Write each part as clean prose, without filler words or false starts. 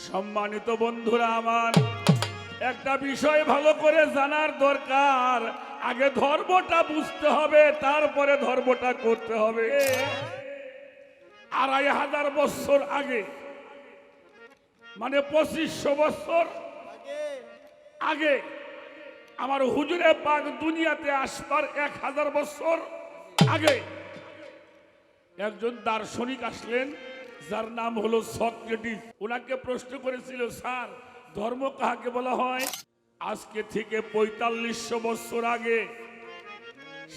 সম্মানিত বন্ধুরা আমার, একটা বিষয় ভালো করে জানার দরকার। আগে ধর্মটা বুঝতে হবে, তারপরে ধর্মটা করতে হবে। 2500 বছর আগে, মানে 2500 বছর আগে আমার হুজুরে পাক দুনিয়াতে আসবার 1000 বছর আগে একজন দার্শনিক আসলেন, যার নাম হলো সক্রেটিস। ওনাকে প্রশ্ন করেছিল, স্যার ধর্ম কাকে বলা হয়? আজকে থেকে 4500 বছর আগে,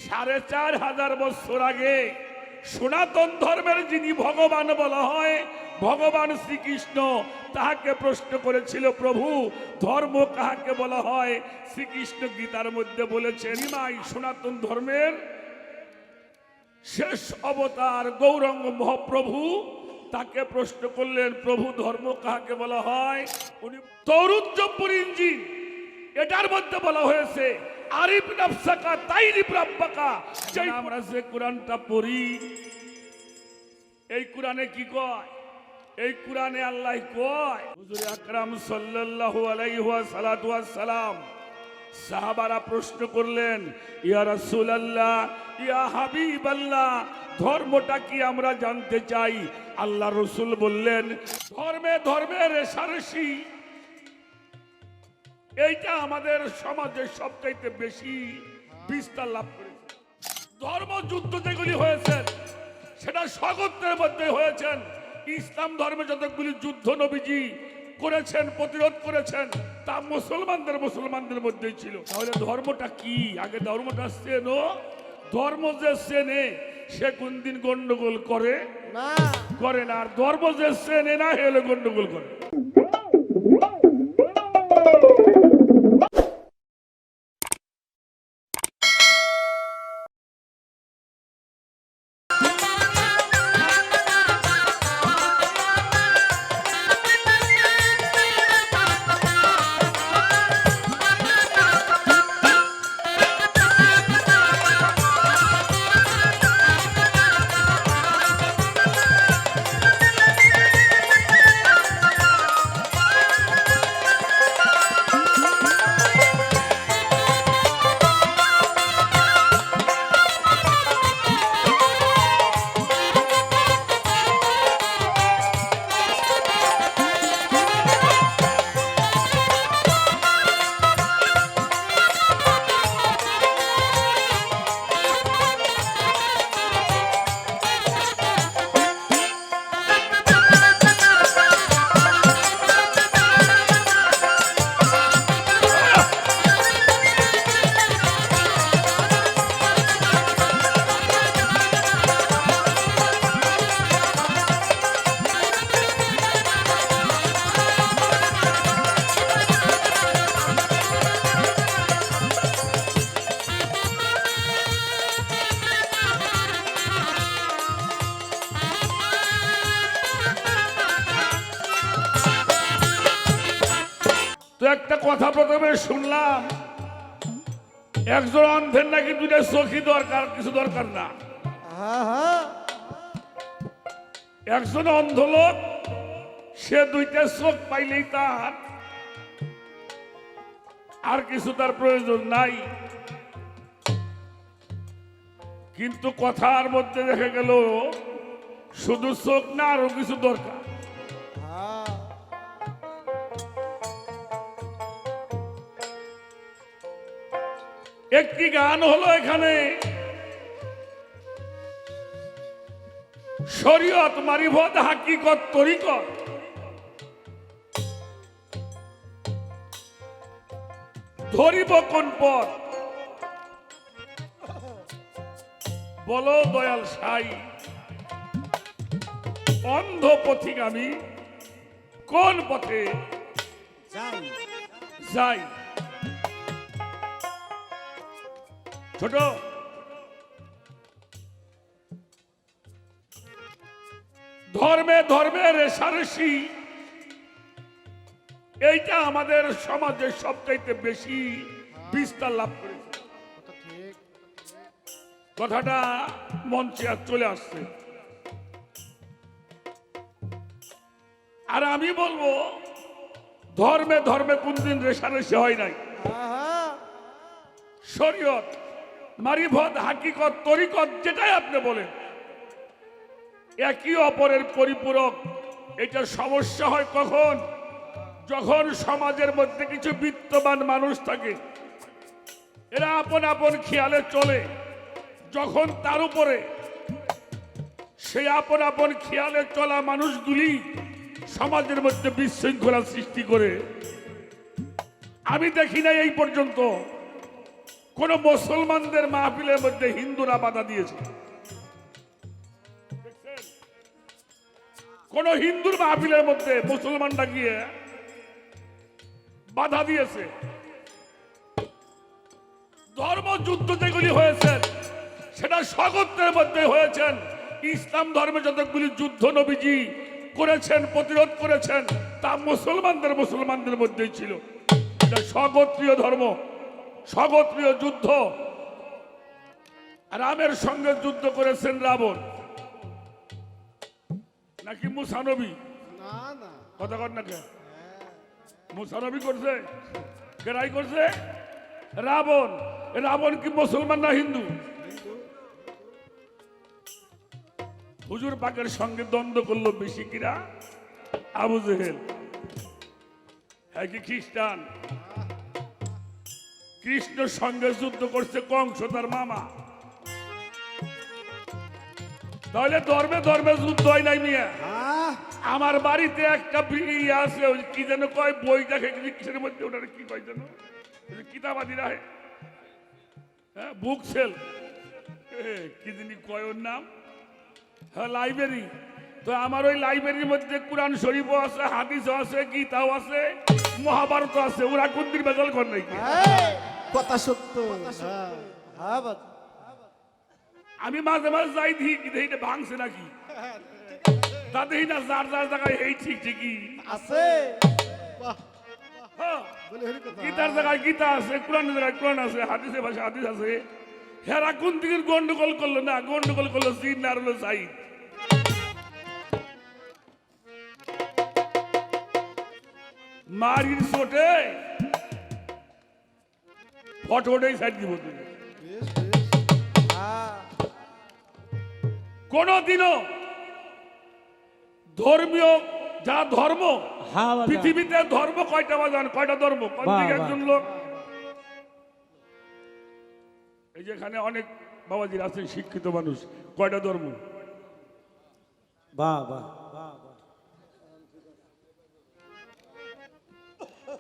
4500 বছর আগে সনাতন ধর্মের যিনি ভগবান বলা হয়, ভগবান শ্রীকৃষ্ণ, তাহাকে প্রশ্ন করেছিল, প্রভু ধর্ম কাকে বলা হয়? শ্রীকৃষ্ণ গীতার মধ্যে বলেছেন, ইমাই সনাতন ধর্মের শেষ অবতার গৌরাঙ্গ মহাপ্রভু। তাকে প্রশ্ন করলেন, প্রভু ধর্ম কাকে বলা হয়? উনি তৌরুজ্জপুর ইঞ্জিন এটার মধ্যে বলা হয়েছে, আরিফ নফসাকা তাইরিফ রাব্বাকা। যেই আমরা যে কোরআনটা পড়ি, এই কোরআনে কি কয়? এই কোরআনে আল্লাহ কয়, হুজুর আকরাম সাল্লাল্লাহু আলাইহি ওয়া সাল্লাম, সাহাবারা প্রশ্ন করলেন, ইয়া রাসূলুল্লাহ, ইয়া হাবিবাল্লাহ, ধর্মটা কি আমরা জানতে চাই। আল্লাহ রসুল বললেন, ধর্মে ধর্মে রেশারেশি, এইটা আমাদের সমাজে সবচাইতে বেশি বিস্তার লাভ করেছে। ধর্মযুদ্ধ যেগুলি হয়েছে সেটা স্বগোত্রের মধ্যে হয়েছেন। ইসলাম ধর্মে যতগুলি যুদ্ধ নবীজি করেছেন, প্রতিরোধ করেছেন, তা মুসলমানদের মধ্যেই ছিল। তাহলে ধর্মটা কি? আগে ধর্মটা চেনো। ধর্ম যে চেনে সে কোনদিন গন্ডগোল করে না, আর ধর্ম যে চেনে না হলে গন্ডগোল করে। তো একটা কথা প্রথমে শুনলাম, একজন অন্ধের নাকি দুইটা চোখই দরকার, কিছু দরকার না। একজন অন্ধ লোক, সে দুইটা চোখ পাইলেই তার আর কিছু তার প্রয়োজন নাই। কিন্তু কথার মধ্যে দেখা গেল শুধু চোখ না, আরো কিছু দরকার। একটি গান হলো এখানে, শরীয়ত মারিফত হাকিকত তরিকত। ধরিব কোন পথ বলো দয়াল সাই, অন্ধ পথিগামী কোন পথে যাই। ছোট ধর্মে ধর্মে রেশারেশি, এইটা আমাদের সমাজে সবচাইতে বেশি বিস্তার লাভ করেছে। কথাটা মঞ্চে চলে আসছে। আর আমি বলবো ধর্মে ধর্মে কোনদিন রেশারেশি হয় নাই। শরীয়ত, মারিফত, হাকিকত, তরিকত যেটাই আপনি বলেন একই অপরের পরিপূরক। এটা সমস্যা হয় কখন? যখন সমাজের মধ্যে কিছু বিত্তবান মানুষ থাকে, এরা আপন আপন খেয়ালে চলে। যখন তার উপরে সেই আপন আপন খেয়ালে চলা মানুষগুলি সমাজের মধ্যে বিশৃঙ্খলা সৃষ্টি করে। আমি দেখি নাই এই পর্যন্ত কোন মুসলমানদের মাহফিলের মধ্যে হিন্দুরা বাধা দিয়েছে। কোন হিন্দুর মাহফিলের মধ্যে মুসলমানরা গিয়ে বাধা দিয়েছে? ধর্মযুদ্ধ যেগুলি হয়েছে সেটা স্বগোত্রের মধ্যে হয়েছেন। ইসলাম ধর্মে যতগুলি যুদ্ধ নবীজি করেছেন, প্রতিরোধ করেছেন, তা মুসলমানদের মধ্যেই ছিল। এটা স্বগোত্রীয় ধর্ম, স্বগোত্রীয় যুদ্ধ। রামের সঙ্গে যুদ্ধ করেছেন রাবণ নাকি মুসা নবী? কথা কর না কে? মুসা নবী করছে? কেরাই করছে? রাবণ। রাবণ কি মুসলমান না হিন্দু? হুজুর পাকের সঙ্গে দ্বন্দ্ব করলো বেশি কিরা? আবু জেহেল। হ্যাঁ কি খ্রিস্টান? কৃষ্ণের সঙ্গে যুদ্ধ করছে কংস, তার মামা। তাহলে ধর্মে ধর্মে যুদ্ধ হয় নাই মিয়া? আমার বাড়িতে একটা ইয়ে আছে, কি যেন কয়, বই দেখে কিসের মধ্যে, ওটার কি কয় যেন, কিতাবাদিরা, হ্যাঁ বুক সেল, কি যিনি কয় ওর নাম, হ্যাঁ লাইব্রেরি। তো আমার ওই লাইব্রেরির মধ্যে কোরআন শরীফও আছে, হাদিসও আছে, গীতাও আছে, মহাভারত আছে। ওরা কোন দিন বেজাল কর নাই? কথা সত্য। আমি মাঝে মাঝে যাই দেখি ভাঙছে নাকি, তা দেখি না যার যার জায়গায় এই ঠিক ঠিকই আছে। গীতার জায়গায় গীতা আছে, কোরআনের জায়গায় কোরআন আছে, হাদিসের ভাষা হাদিস আছে। হেরা কোন দিকের গন্ডগোল করলো না? গন্ডগোল করলো জিন আর হলো জাহিদ। মারির চোটে ফটোটাই সাইড দিব। তুমি কোনদিনও ধর্মীয় যা ধর্ম, পৃথিবীতে ধর্ম কয়টা বাজান? কয়টা ধর্ম? একজন লোক, এই যেখানে অনেক বাবাজির আছেন শিক্ষিত মানুষ, কয়টা ধর্ম?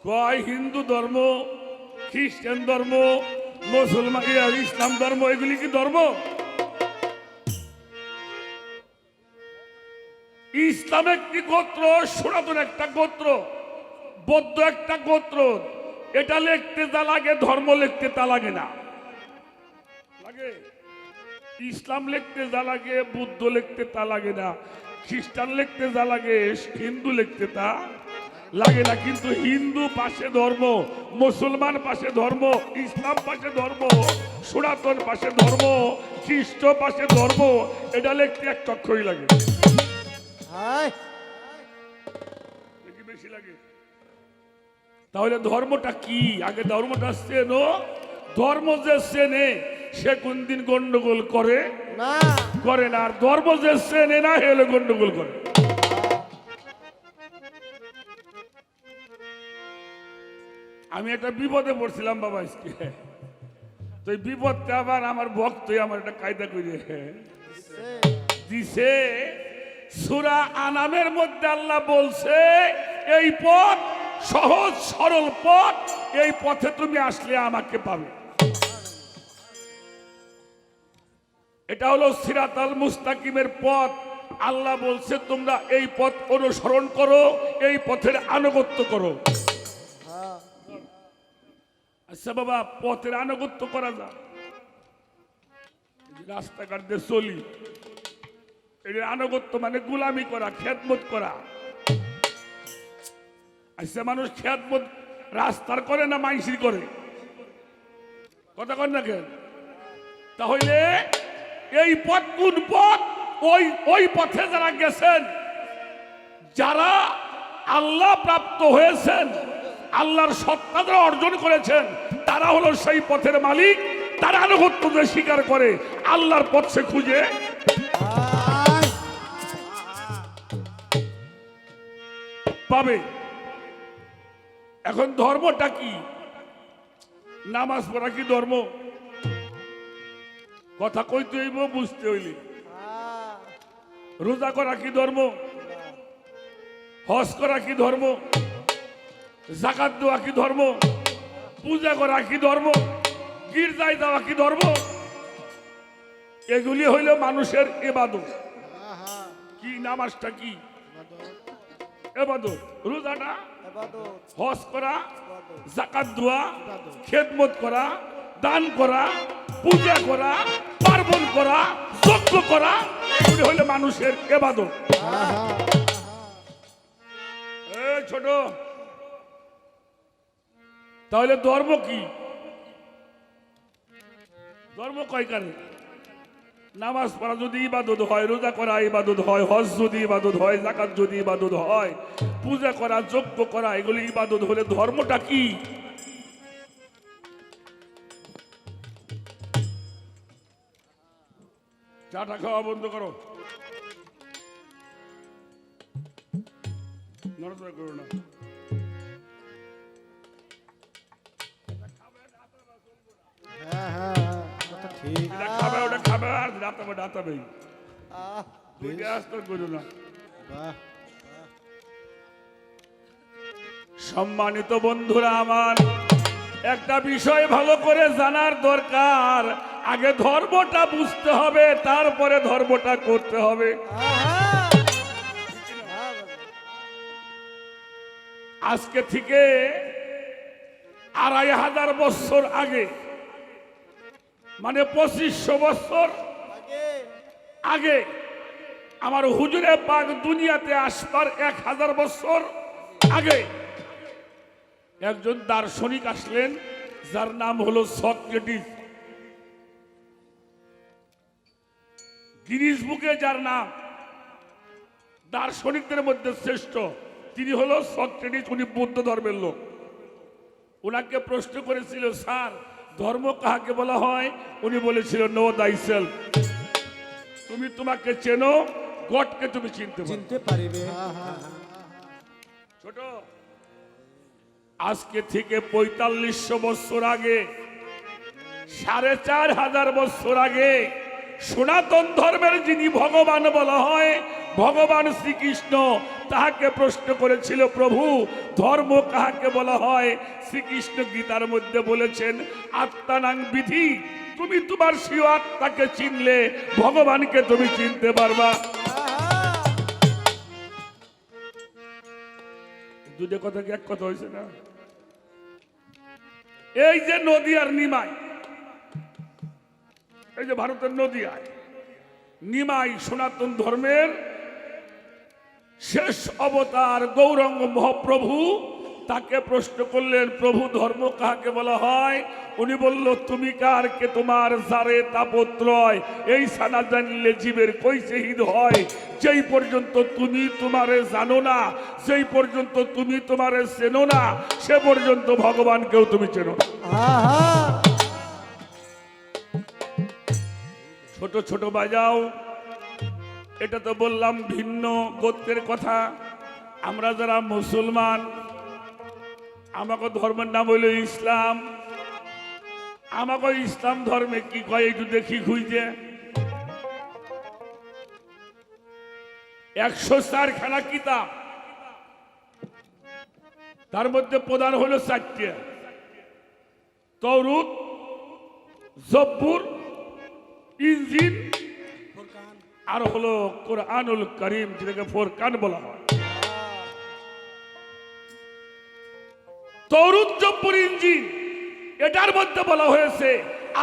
কয় হিন্দু ধর্ম, খ্রিস্টান ধর্ম, মুসলমান, ইসলাম ধর্ম, এগুলি কি ধর্ম? ইসলাম একটি গোত্র, সনাতন একটা গোত্র, বৌদ্ধ একটা গোত্র। এটা লিখতে যা লাগে ধর্ম লিখতে তা লাগে না। লাগে ইসলাম লিখতে যা লাগে বুদ্ধ লিখতে তা লাগে না, খ্রিস্টান লিখতে যা লাগে হিন্দু লিখতে তা লাগে না। কিন্তু হিন্দু পাশে ধর্ম, মুসলমান পাশে ধর্ম, ইসলাম পাশে ধর্ম, সনাতন পাশে ধর্ম, খ্রিস্ট পাশে ধর্ম, এটা লিখতে এক অক্ষরই লাগে। বেশি লাগে। তাহলে ধর্মটা কি? আগে ধর্মটা চেনো। ধর্ম যে চেনে সে কোনদিন গন্ডগোল করে না, করে না। আর ধর্ম যে চেনে না হলে গন্ডগোল করে। আমি একটা বিপদে পড়ছিলাম বাবা আজকে। তো এই বিপদটা আবার আমার ভক্তই আমার একটা কায়দা করে দিছে। সূরা আনামের মধ্যে আল্লাহ বলছে, এই পথ সহজ সরল পথ, এই পথে তুমি আসলে আমাকে পাবে। এটা হলো সিরাতাল মুস্তাকিমের পথ। আল্লাহ বলছে তোমরা এই পথ অনুসরণ করো, এই পথের আনুগত্য করো। আচ্ছা বাবা, পথের আনুগত্য করা যায়? রাস্তাঘাট দিয়ে চলি, এর আনুগত্য মানে গোলামি করা, খেদমত করা। আচ্ছা মানুষ খেদমত রাস্তার করে না মাইসির করে? কথা কর না কেন? তাহলে এই পথ কোন পথ? ওই পথে যারা গেছেন, যারা আল্লাহ প্রাপ্ত হয়েছেন, আল্লাহর সত্তা যারা অর্জন করেছেন, তারা হলো সেই পথের মালিক। তারা আনুগত্য যে স্বীকার করে আল্লাহর পথ সে খুঁজে পাবে। এখন ধর্মটা কি? নামাজ পড়া কি ধর্ম? কথা কইতে হইব, বুঝতে হইলে। রোজা করা কি ধর্ম? হজ করা কি ধর্ম? যাকাত দেওয়া কি ধর্ম? পূজা করা কি ধর্ম? গির্জায় যাওয়া কি ধর্ম? এগুলি হইল মানুষের ইবাদত। কি নামাজটা কি ইবাদত, রোজাটা, হজ করা, যাকাত দেওয়া, খেদমত করা, দান করা, পূজা করা, পার্বণ করা, যজ্ঞ করা, এগুলি হইল মানুষের ইবাদত। ছোট, তাহলে ধর্ম কি? ধর্ম কয়কারে? নামাজ পড়া যদি ইবাদত হয়, রোজা করা ইবাদত হয়, হজ যদি ইবাদত হয়, যাকাত যদি ইবাদত হয়, পূজা করা, যজ্ঞ করা, এগুলি ইবাদত হলে ধর্মটা কি? চাটা খাওয়া বন্ধ করো, নড়াচড়া করো না। খাবে, ওটা খাবে, আর ডাতাবে ডাতাবে, না। সম্মানিত বন্ধুরা আমার, একটা বিষয় ভালো করে জানার দরকার। আগে ধর্মটা বুঝতে হবে, তারপরে ধর্মটা করতে হবে। আজকে থেকে 2500 বছর আগে, মানে 2500 বছর আগে, আমার হুজুরে পাক দুনিয়াতে আসবার 1000 বছর আগে একজন দার্শনিক আসলেন, যার নাম হলো সক্রেটিস। গিনিস বুকে যার নাম দার্শনিকদের মধ্যে শ্রেষ্ঠ, তিনি হলো সক্রেটিস। উনি বৌদ্ধ ধর্মের লোক। ওনাকে প্রশ্ন করেছিল, স্যার ধর্ম কাহাকে বলা হয়? উনি বলেছিল, নো দাই সেলফ। তুমি তোমাকে চেনো, গডকে তুমি চিনতে পারবে। ছোট, আজকে থেকে 4500 বছর আগে, 4500 বছর আগে সনাতন ধর্মের যিনি ভগবান বলা হয়, ভগবান শ্রীকৃষ্ণ, তাহাকে প্রশ্ন করেছিল, প্রভু ধর্ম কাহাকে বলা হয়? শ্রীকৃষ্ণ গীতার মধ্যে বলেছেন, আত্মানাং বিধি। তুমি তোমার স্বীয় আত্মাকে চিনলে ভগবানকে তুমি চিনতে পারবা। দুটো কথা কি এক কথা হয়েছে না? এই যে নদী আর নিমাই, এই যে ভারতের নদী আর নিমাই সনাতন ধর্মের শেষ অবতার গৌরাঙ্গ মহাপ্রভু। তাকে প্রশ্ন করলেন, প্রভু ধর্ম কাহাকে বলা হয়? উনি বলল, তুমি কার কে তোমার যারে তাপত্রয়, এই সানা জানলে জীবের কইছে হিদ হয়। যেই পর্যন্ত তুমি তোমারে জানো না, যেই পর্যন্ত তুমি তোমারে চেনো না, সে পর্যন্ত ভগবানকেও তুমি চেনো না। ছোট ছোট বাজাও, এটা তো বললাম ভিন্ন গোত্রের কথা। আমরা যারা মুসলমান, আমাকে ধর্মের নাম হইল ইসলাম। আমাকে ইসলাম ধর্মে কি কয় একটু দেখি খুঁজে। 104 খানা কিতাব, তার মধ্যে প্রধান হলো 4টে: তৌরাত, জব্বুর, ইনজিল, আর হলো কোরআনুল কারীম, যেটাকে ফুরকান বলা হয়। তৌরাত, জব্বুর, ইনজিল, এটার মধ্যে বলা হয়েছে,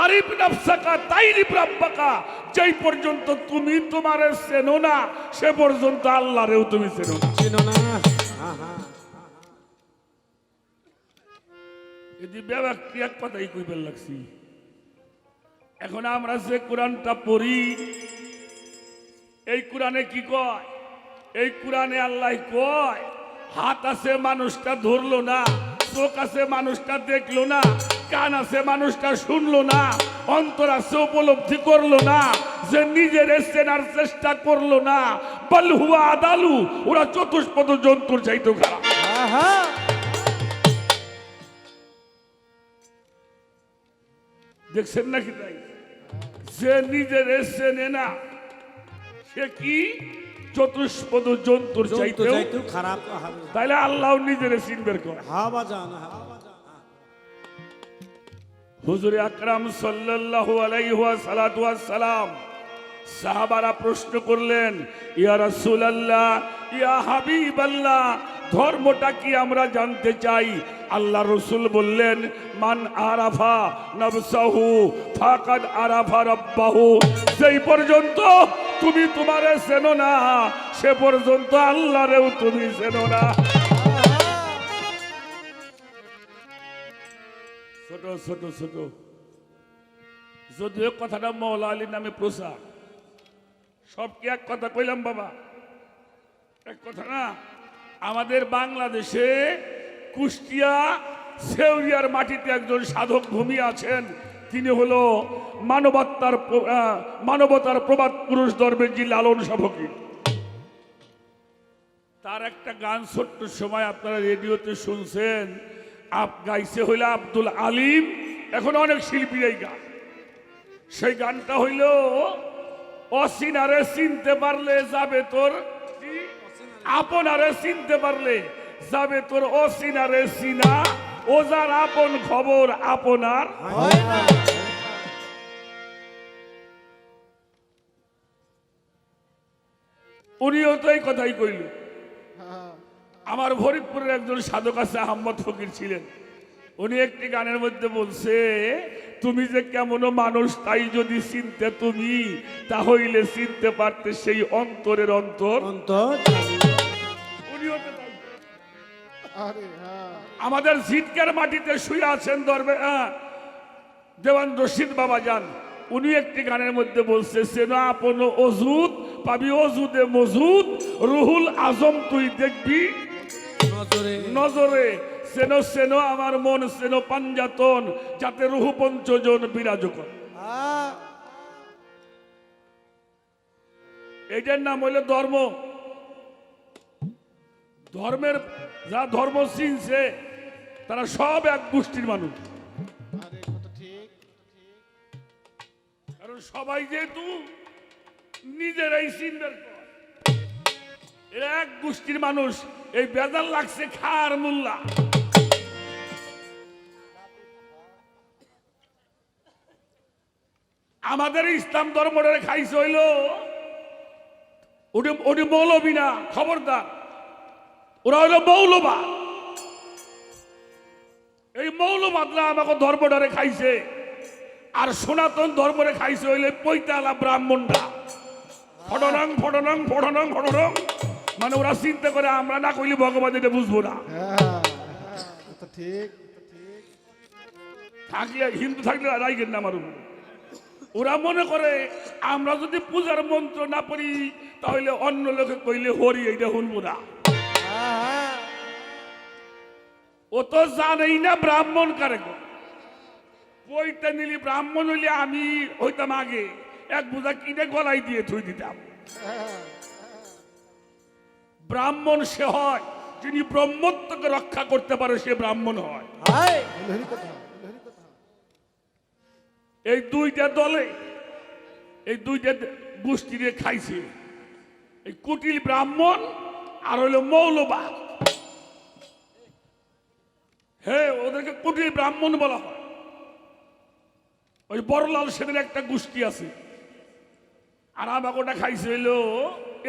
আরিফ নাফসাকা তাইরিফ রাব্বাকা। যেই পর্যন্ত তুমি তোমারে চেনো না, সে পর্যন্ত আল্লাহরেও তুমি চেনো না। যদি ব্যক্তি এক কথাই কইবার লাগছি। এখন আমরা যে কোরআনটা পড়ি, এই কোরআনে কি কয়? এই কোরআনে আল্লাহ কয়, হাত আছে মানুষটা ধরলো না, চোখ আছে মানুষটা দেখলো না, কান আছে মানুষটা শুনলো না, অন্তর আছে উপলব্ধি করলো না, যে নিজের চেনার চেষ্টা করলো না। বল হুয়া আদালু, ওরা চতুষ্পদ জন্তুর চাইতো খারাপ। আহা, দেখছেন নাকি তাই? যে নিজের চেনে না সে কি চতুষ্পদ জন্তুর জন্তু চাইতেও চাইতেও খারাপ। তাইলে আল্লাহ নিজের চিনবের করে। হ্যাঁ বাজান, হ্যাঁ বাজান। হুজুর আকরাম সাল্লাল্লাহু আলাইহি ওয়াসাল্লাতু ওয়াসসালাম সাহাবারা প্রশ্ন করলেন, ইয়া রাসূলুল্লাহ, ইয়া হাবিবাল্লাহ, ধর্মটা কি আমরা জানতে চাই। আল্লাহ রসুল বললেন, মান আরাফা নফসাহু ফাকাদ আরাফা রাব্বাহু, যেই পর্যন্ত তুমি তোমারে চেনো না সে পর্যন্ত আল্লাহরেও তুমি চেনো না। ছোট ছোট ছোট যদিও কথাটা মৌলা আলীর নামে প্রচার, সব কি এক কথা কইলাম বাবা? এক কথা না। আমাদের বাংলাদেশে কুষ্টিয়া সেউরিয়ার মাটিতে একজন সাধক ভূমি আছেন, তিনি হলো মানবতার প্রবাদ পুরুষ দরবেশজি লালন শাহ ফকির। তার একটা গান ছোট্ট সময় আপনারা রেডিওতে শুনছেন, গাইছে হইল আব্দুল আলিম, এখন অনেক শিল্পীরাই গান। সেই গানটা হইল, অচিনারে চিনতে পারলে যাবে তোর, আপনারে চিনতে পারলে যাবে তোর অচিনারে চিনা, ও যার আপন খবর আপনার হয় না। উনিও তো এই কথাই কইল। হ্যাঁ, আমার ফরিদপুরের একজন সাধক আছে, আহমদ ফকির ছিলেন, উনি একটি গানের মধ্যে বলছে, তুমি যে কেমন মানুষ তাই যদি চিনতে তুমি, তাহলে চিনতে পারতে সেই অন্তরের অন্তর। অন্তর উনিও তো তাই। আরে হ্যাঁ, আমাদের ঝিটকের মাটিতে শুয়ে আছেন দেওয়ান রশিদ বাবা যান, উনি একটি গানের মধ্যে বলছে, সেনো আপন অজুদ পাবি অজুদে মজুদ, রুহুল আজম তুই দেখবি নজরে নজরে, সেনো সেনো আমার মন সেনো পাঞ্জাতন, যাতে রুহু পঞ্চজন বিরাজ করে। হ্যাঁ, এইটার নাম হইল ধর্ম। ধর্মের যা ধর্ম চিনছে তারা সব এক গোষ্ঠীর মানুষ, আরে কত ঠিক। কারণ সবাই যেহেতু নিজেরাই চিনবে, এরা এক গোষ্ঠীর মানুষ। এই বেজাল লাগছে খার মোল্লা। আমাদের ইসলাম ধর্মটা খাইছে হইল ওটি মৌলবী না, খবরদার, ওরা হইল মৌলবাদ। এই মৌলবাদরা আমাকে ধর্মটারে খাইছে, আর সনাতন ধর্মরে খাইছে হইলে পৈতালা ব্রাহ্মণরা। ফটনং ফটনং ফটনং ফটনং, মানে ওরা চিন্তা করে আমরা না কইলে ভগবান এটা বুঝবো না। হ্যাঁ, কত ঠিক, কত ঠিক। থাকলে হিন্দু থাকলে রাইগেন না আমার উপরে। ওরা মনে করে আমরা যদি পূজার মন্ত্র না পড়ি তাহলে অন্য লোকে কইলে হরি এইটা শুনবো না। হ্যাঁ, ও তো জানেই না ব্রাহ্মণ কারে কয়। বইটা নিলি ব্রাহ্মণ হইলে আমি হইতাম আগে এক বোঝা কিনে গলায় দিয়ে থুই দিতাম। হ্যাঁ, ব্রাহ্মণ সে হয় যিনি ব্রহ্মত্বকে রক্ষা করতে পারে, সে ব্রাহ্মণ হয়। হায়, লহরি কথা, লহরি কথা। এই দুইটা দলে, এই দুইটা গোষ্ঠীরে খাইছে, এই কুটিল ব্রাহ্মণ আর হইল মৌলবাদ। হ্যাঁ, ওদেরকে কুটিল ব্রাহ্মণ বলা হয়। ওই বড়লাল সেনের একটা গোষ্ঠী আছে, আর আমাকে ওটা খাইছে হইল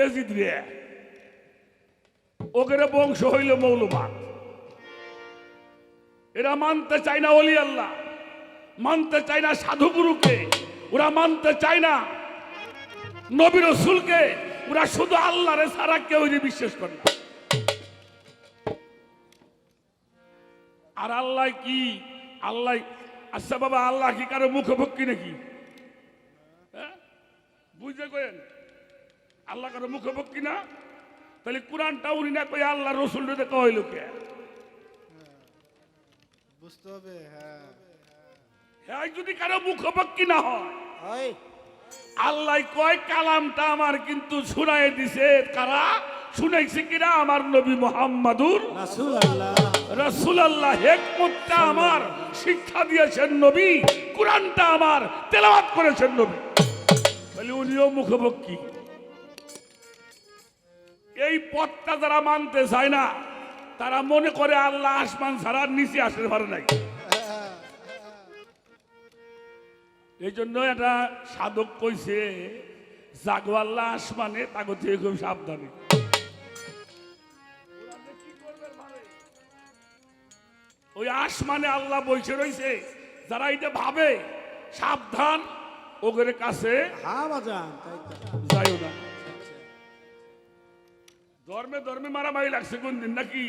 এজিদ রে, ওদের বংশ হইল মৌলবাদ। এরা মানতে চায় না ওলি আল্লাহ, মানতে চায় না সাধুগুরুকে, ওরা মানতে চায় না নবী রাসূলকে, ওরা শুধু আল্লাহরে ছাড়া কেউ বিশ্বাস করে না। আর আল্লাহ কি? আল্লাহ, আচ্ছা বাবা, আল্লাহ কি কারো মুখভক্তি নাকি? হ্যাঁ, বুঝতে করেন, আল্লাহ কারো মুখভক্তি না? তাহলে কোরআনটা উনি না কই আল্লাহ রসুল কইল কে? বুঝতে হবে, হ্যাঁ। হ্যাঁ, যদি কারো মুখপক্ষী না হয়, ওই আল্লাহ কয় কালামটা আমার কিন্তু শুনাই দিছে। কারা শুনাইছে? কিরা? আমার নবী মুহাম্মাদুর রাসূলুল্লাহ রাসূলুল্লাহ। হিকমতটা আমার শিক্ষা দিয়েছেন নবী, কোরআনটা আমার তেলাওয়াত করেছেন নবী। বলে উনিও মুখপক্ষী। এই পথটা যারা মানতে চায় না, তারা মনে করে আল্লাহ আসমান ছাড়া নিচে আসতে পারে নাই। এই জন্য একটা সাধক কইছে, জাগওয়াল্লা আসমানে তাকে থেকে খুব সাবধানে। ওই আসমানে আল্লাহ বসে রয়েছে, যারা এটা ভাবে সাবধান, ওদের কাছে হ্যাঁ বাজান, তাই তো। যাইও না। ধর্মে ধর্মে মারামারি লাগছে কোন দিন নাকি?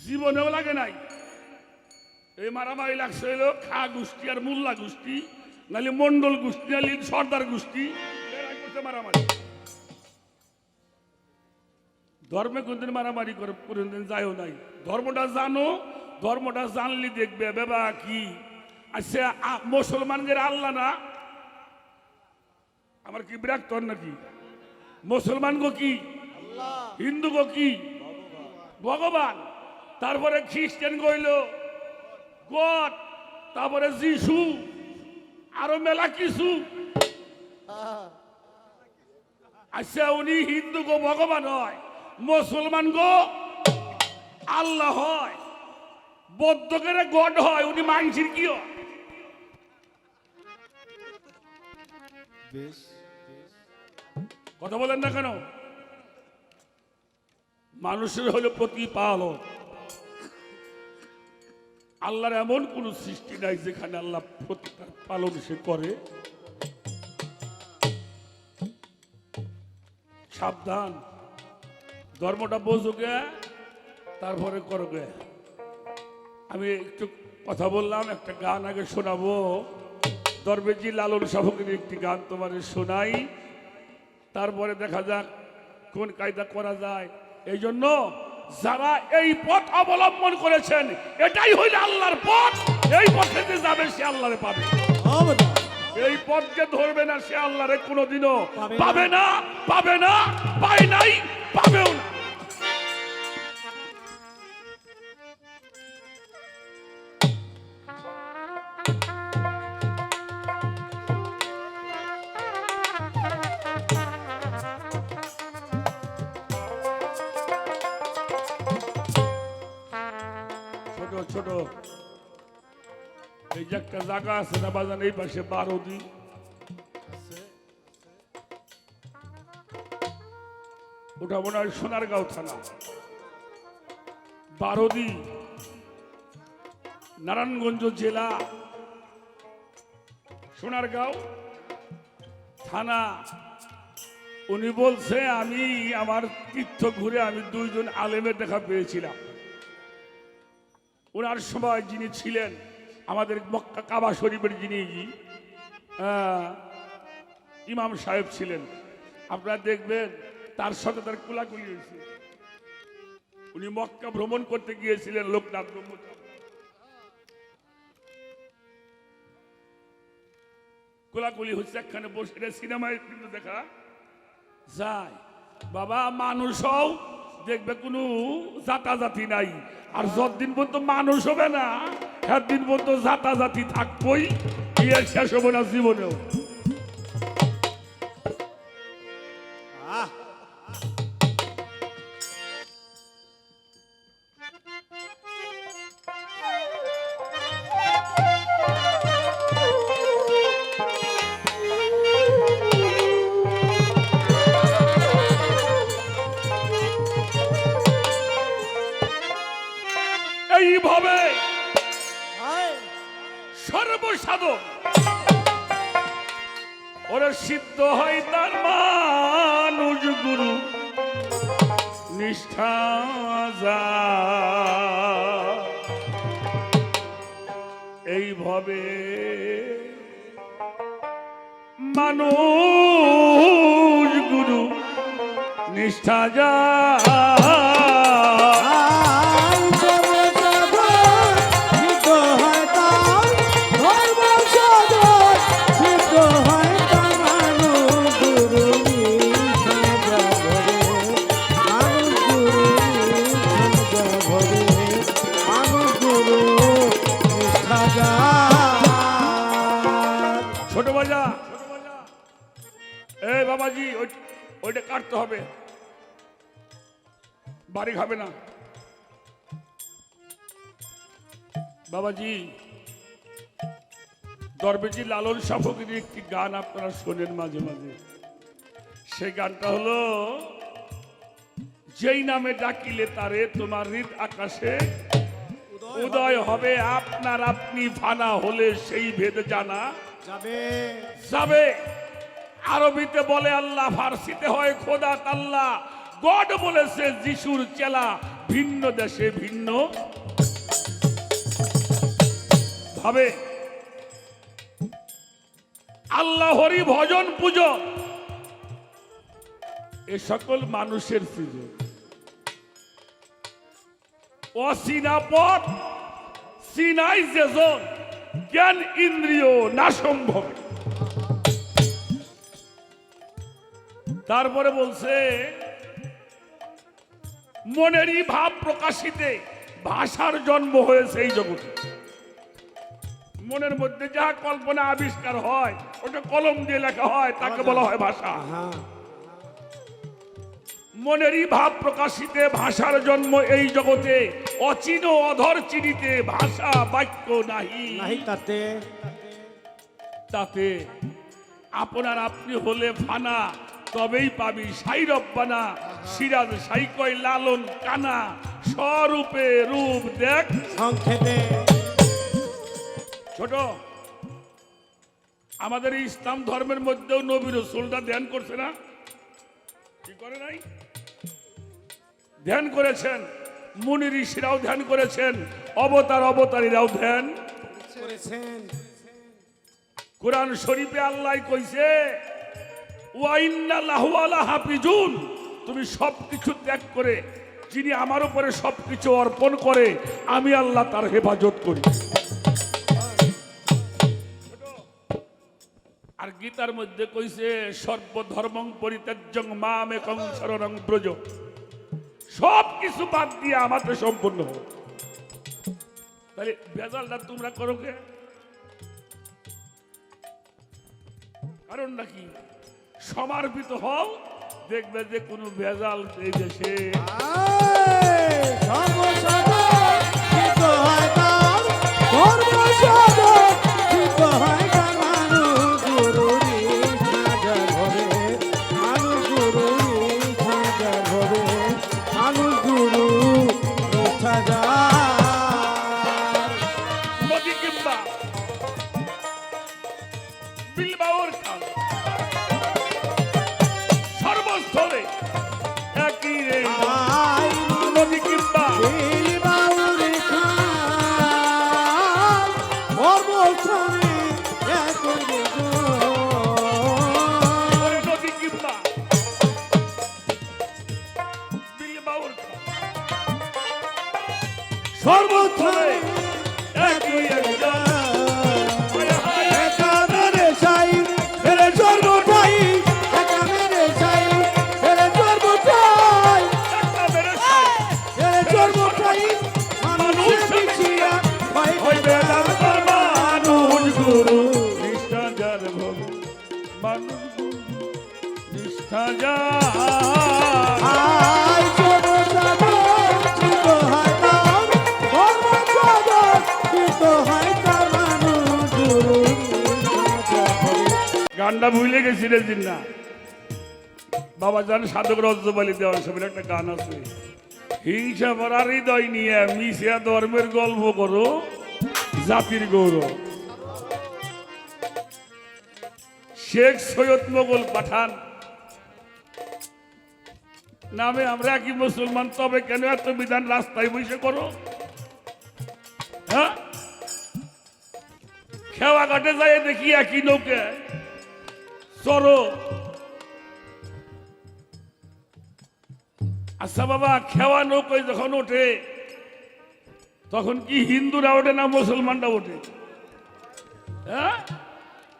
জীবনেও লাগে নাই। এই মারামারি লাগছে হইলো খা গোষ্ঠী আর মোল্লা গোষ্ঠী, নাহলে মন্ডল গোষ্ঠী, নাহলে সর্দার গোষ্ঠী, এরা করছে মারামারি। ধর্মে কোনদিন মারামারি করে কোনদিন যায়ও নাই। ধর্মটা জানো, ধর্মটা জানলি দেখবে বাবা কি। আচ্ছা, মুসলমানদের আল্লাহ না, আমার কি বিরাট নাকি? মুসলমান গো কি, হিন্দু গো কি, ভগবান। তারপরে খ্রিস্টান কইল গড, তারপরে যিশু, আরো মেলা কিছু। আচ্ছা, উনি হিন্দু গো ভগবান হয়, মুসলমান গো আল্লাহ হয়, বৌদ্ধ করে গড হয়, উনি মানসির কি হয়? বেশ, কথা বলেন না কেন? মানুষের হলো প্রতিপালক। আল্লাহর এমন কোন সৃষ্টি নাই যেখানে আল্লাহ প্রতিটার পালন সে করে। সাবধান, ধর্মটা বোঝো গে, তারপরে করো গে। আমি একটু কথা বললাম, একটা গান আগে শোনাবো। দরবেজি লালন সাহকের একটি গান তোমাদের শোনাই, তারপরে দেখা যাক কোন কায়দা করা যায়। এই জন্য যারা এই পথ অবলম্বন করেছেন, এটাই হইল আল্লাহর পথ। এই পথে যে যাবে সে আল্লাহরে পাবে। হ্যাঁ বাজান। এই পথ যে ধরবে না সে আল্লাহরে কোনোদিনও পাবে না। পাবে না, পাবে না, পায় নাই, পাবেও না। ছোট ছোট এই যে একটা জায়গা আছে না বাজান, এই পাশে বারোদি, ওটা মনে হয় সোনারগাঁও থানা। বারোদি নারায়ণগঞ্জ জেলা, সোনারগাঁও থানা। উনি বলছে, আমি আমার তীর্থ ঘুরে আমি দুইজন আলেমের দেখা পেয়েছিলাম। ওনার সময় যিনি ছিলেন আমাদের মক্কা কাবা শরীফের যিনি ইমাম সাহেব ছিলেন, আপনারা দেখবেন তার সাথে তার কোলাকুলি হয়েছে। উনি মক্কা ভ্রমণ করতে গিয়েছিলেন, লোকনাথ ব্রহ্মচারী। কোলাকুলি হচ্ছে একখানে বসে, এটা সিনেমায় কিন্তু দেখা যায়। বাবা, মানুষও দেখবে কোনো জাতাজাতি নাই। আর যতদিন পর্যন্ত মানুষ হবে না, একদিন পর্যন্ত জাতাজাতি থাকবই, বিয়ে শেষ হবে না জীবনেও। আহ, এইভাবে হায়, সর্বসাধক ওরা সিদ্ধ হয় তার মানুষ গুরু নিষ্ঠা যা। এইভাবে মানুষ গুরু নিষ্ঠা যা ছোট বাজা এই বাবাজি ওইটা কাটতে হবে, বাড়ি খাবে না বাবাজি। দরবেজি লালন শাহ ফকিরের একটি গান আপনারা শোনেন মাঝে মাঝে। সেই গানটা হলো, যেই নামে ডাকিলে তারে তোমার হৃদ আকাশে উদয় হবে, আপনার আপনি ফানা হলে সেই ভেদ জানা যাবে। যাবে। আরবিতে বলে আল্লাহ, ফার্সিতে হয় খোদা তাল্লা। গড বলেছে যিশুর চেলা, ভিন্ন দেশে ভিন্ন ভাবে। আল্লাহ হরি ভজন পুজো এ সকল মানুষের সৃজন। অসীনা পথ সিনাই যেজন, জ্ঞান ইন্দ্রিয় না সম্ভব। তারপরে বলছে, মনেরই ভাব প্রকাশিতে ভাষার জন্ম হয়েছে এই জগতে। মনের মধ্যে যা কল্পনা আবিষ্কার হয়, ওটা কলম দিয়ে লেখা হয়, তাকে বলা হয় ভাষা। মনেরই ভাব প্রকাশিতে ভাষার জন্ম এই জগতে, অচিন অধর চিনিতে ভাষা বাক্য নাহি নাহি তাতে তাতে। আপনার আপনি হলে ফানা, তবেই পাবি সাই রব্বানা। সিরাজ সাই কয় লালন কানা, স্বরূপে রূপ দেখ সংক্ষেপে। ছোট, আমাদের এই ইসলাম ধর্মের মধ্যেও নবী রাসূলরা ধ্যান করছে না? কি করে নাই? ধ্যান করেছেন, মুনি ঋষিরাও ধ্যান করেছেন, অবতারীরাও ধ্যান করেছেন। কোরআন শরীফে আল্লাহ কইছে, ওয়া ইন্না লাহু আলা হাফিজুন, তুমি সবকিছু ত্যাগ করে যিনি আমার উপরে সবকিছু অর্পণ করে, আমি আল্লাহ তার হেফাজত করি। আর গীতার মধ্যে কইছে, সর্বধর্মং পরিত্যাজ্যং মামেকং শরণং ব্রজ, সব কিছু বাদ দিয়ে আমাদের সম্পূর্ণ হোক। তাহলে ভেজালটা তোমরা করো কে? কারণ নাকি সমর্পিত হও, দেখবে যে কোনো ভেজাল এই দেশে নদী কিংবা বিলবাওর খাল, সর্বস্থলে একই রে। নদী কিংবা নদী কিংবা বিলবাওর খাল, সর্বস্থলে একই একজন। গানটা ভুলে গেছি রে জিন্না। বাবা জান সাধক রজ্জবালি দেওয়ার সবের একটা গান আছে, হিংসা ভরা হৃদয় নিয়ে মিশিয়া ধর্মের গল্প করো জাতির গৌরব। শেখ সৈয়দ মোগল পাঠান নামে আমরা কি মুসলমান, তবে কেন এত বিধান রাস্তায় বসে করো? হ্যাঁ, খেওয়া ঘাটে যায় দেখি একই নৌকে চলো, আচ্ছা বাবা, খেওয়া নৌকোয় যখন ওঠে তখন কি হিন্দুরা ওঠে না মুসলমানরা ওঠে? হ্যাঁ,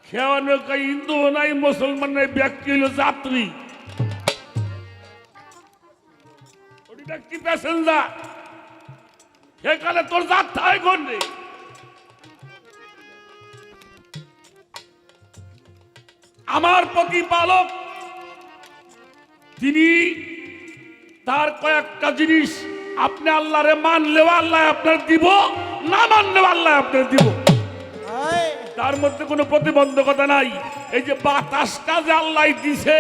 খেওয়া নৌকায় হিন্দু নাই মুসলমান নাই, ব্যক্তি হইল যাত্রী, ওটি ব্যক্তি প্যাসেঞ্জার। সেখানে তোর যাত্রা হয় কোন রে? আমার প্রতিপালক তিনি তার কয়েকটা জিনিস, আপনি আল্লাহরে মানলেও আল্লাহ আপনার দিব, না মানলেও আল্লাহ আপনার দিব, হায় তার মধ্যে কোনো প্রতিবন্ধকতা নাই। এই যে বাতাসটা যে আল্লাহ দিছে,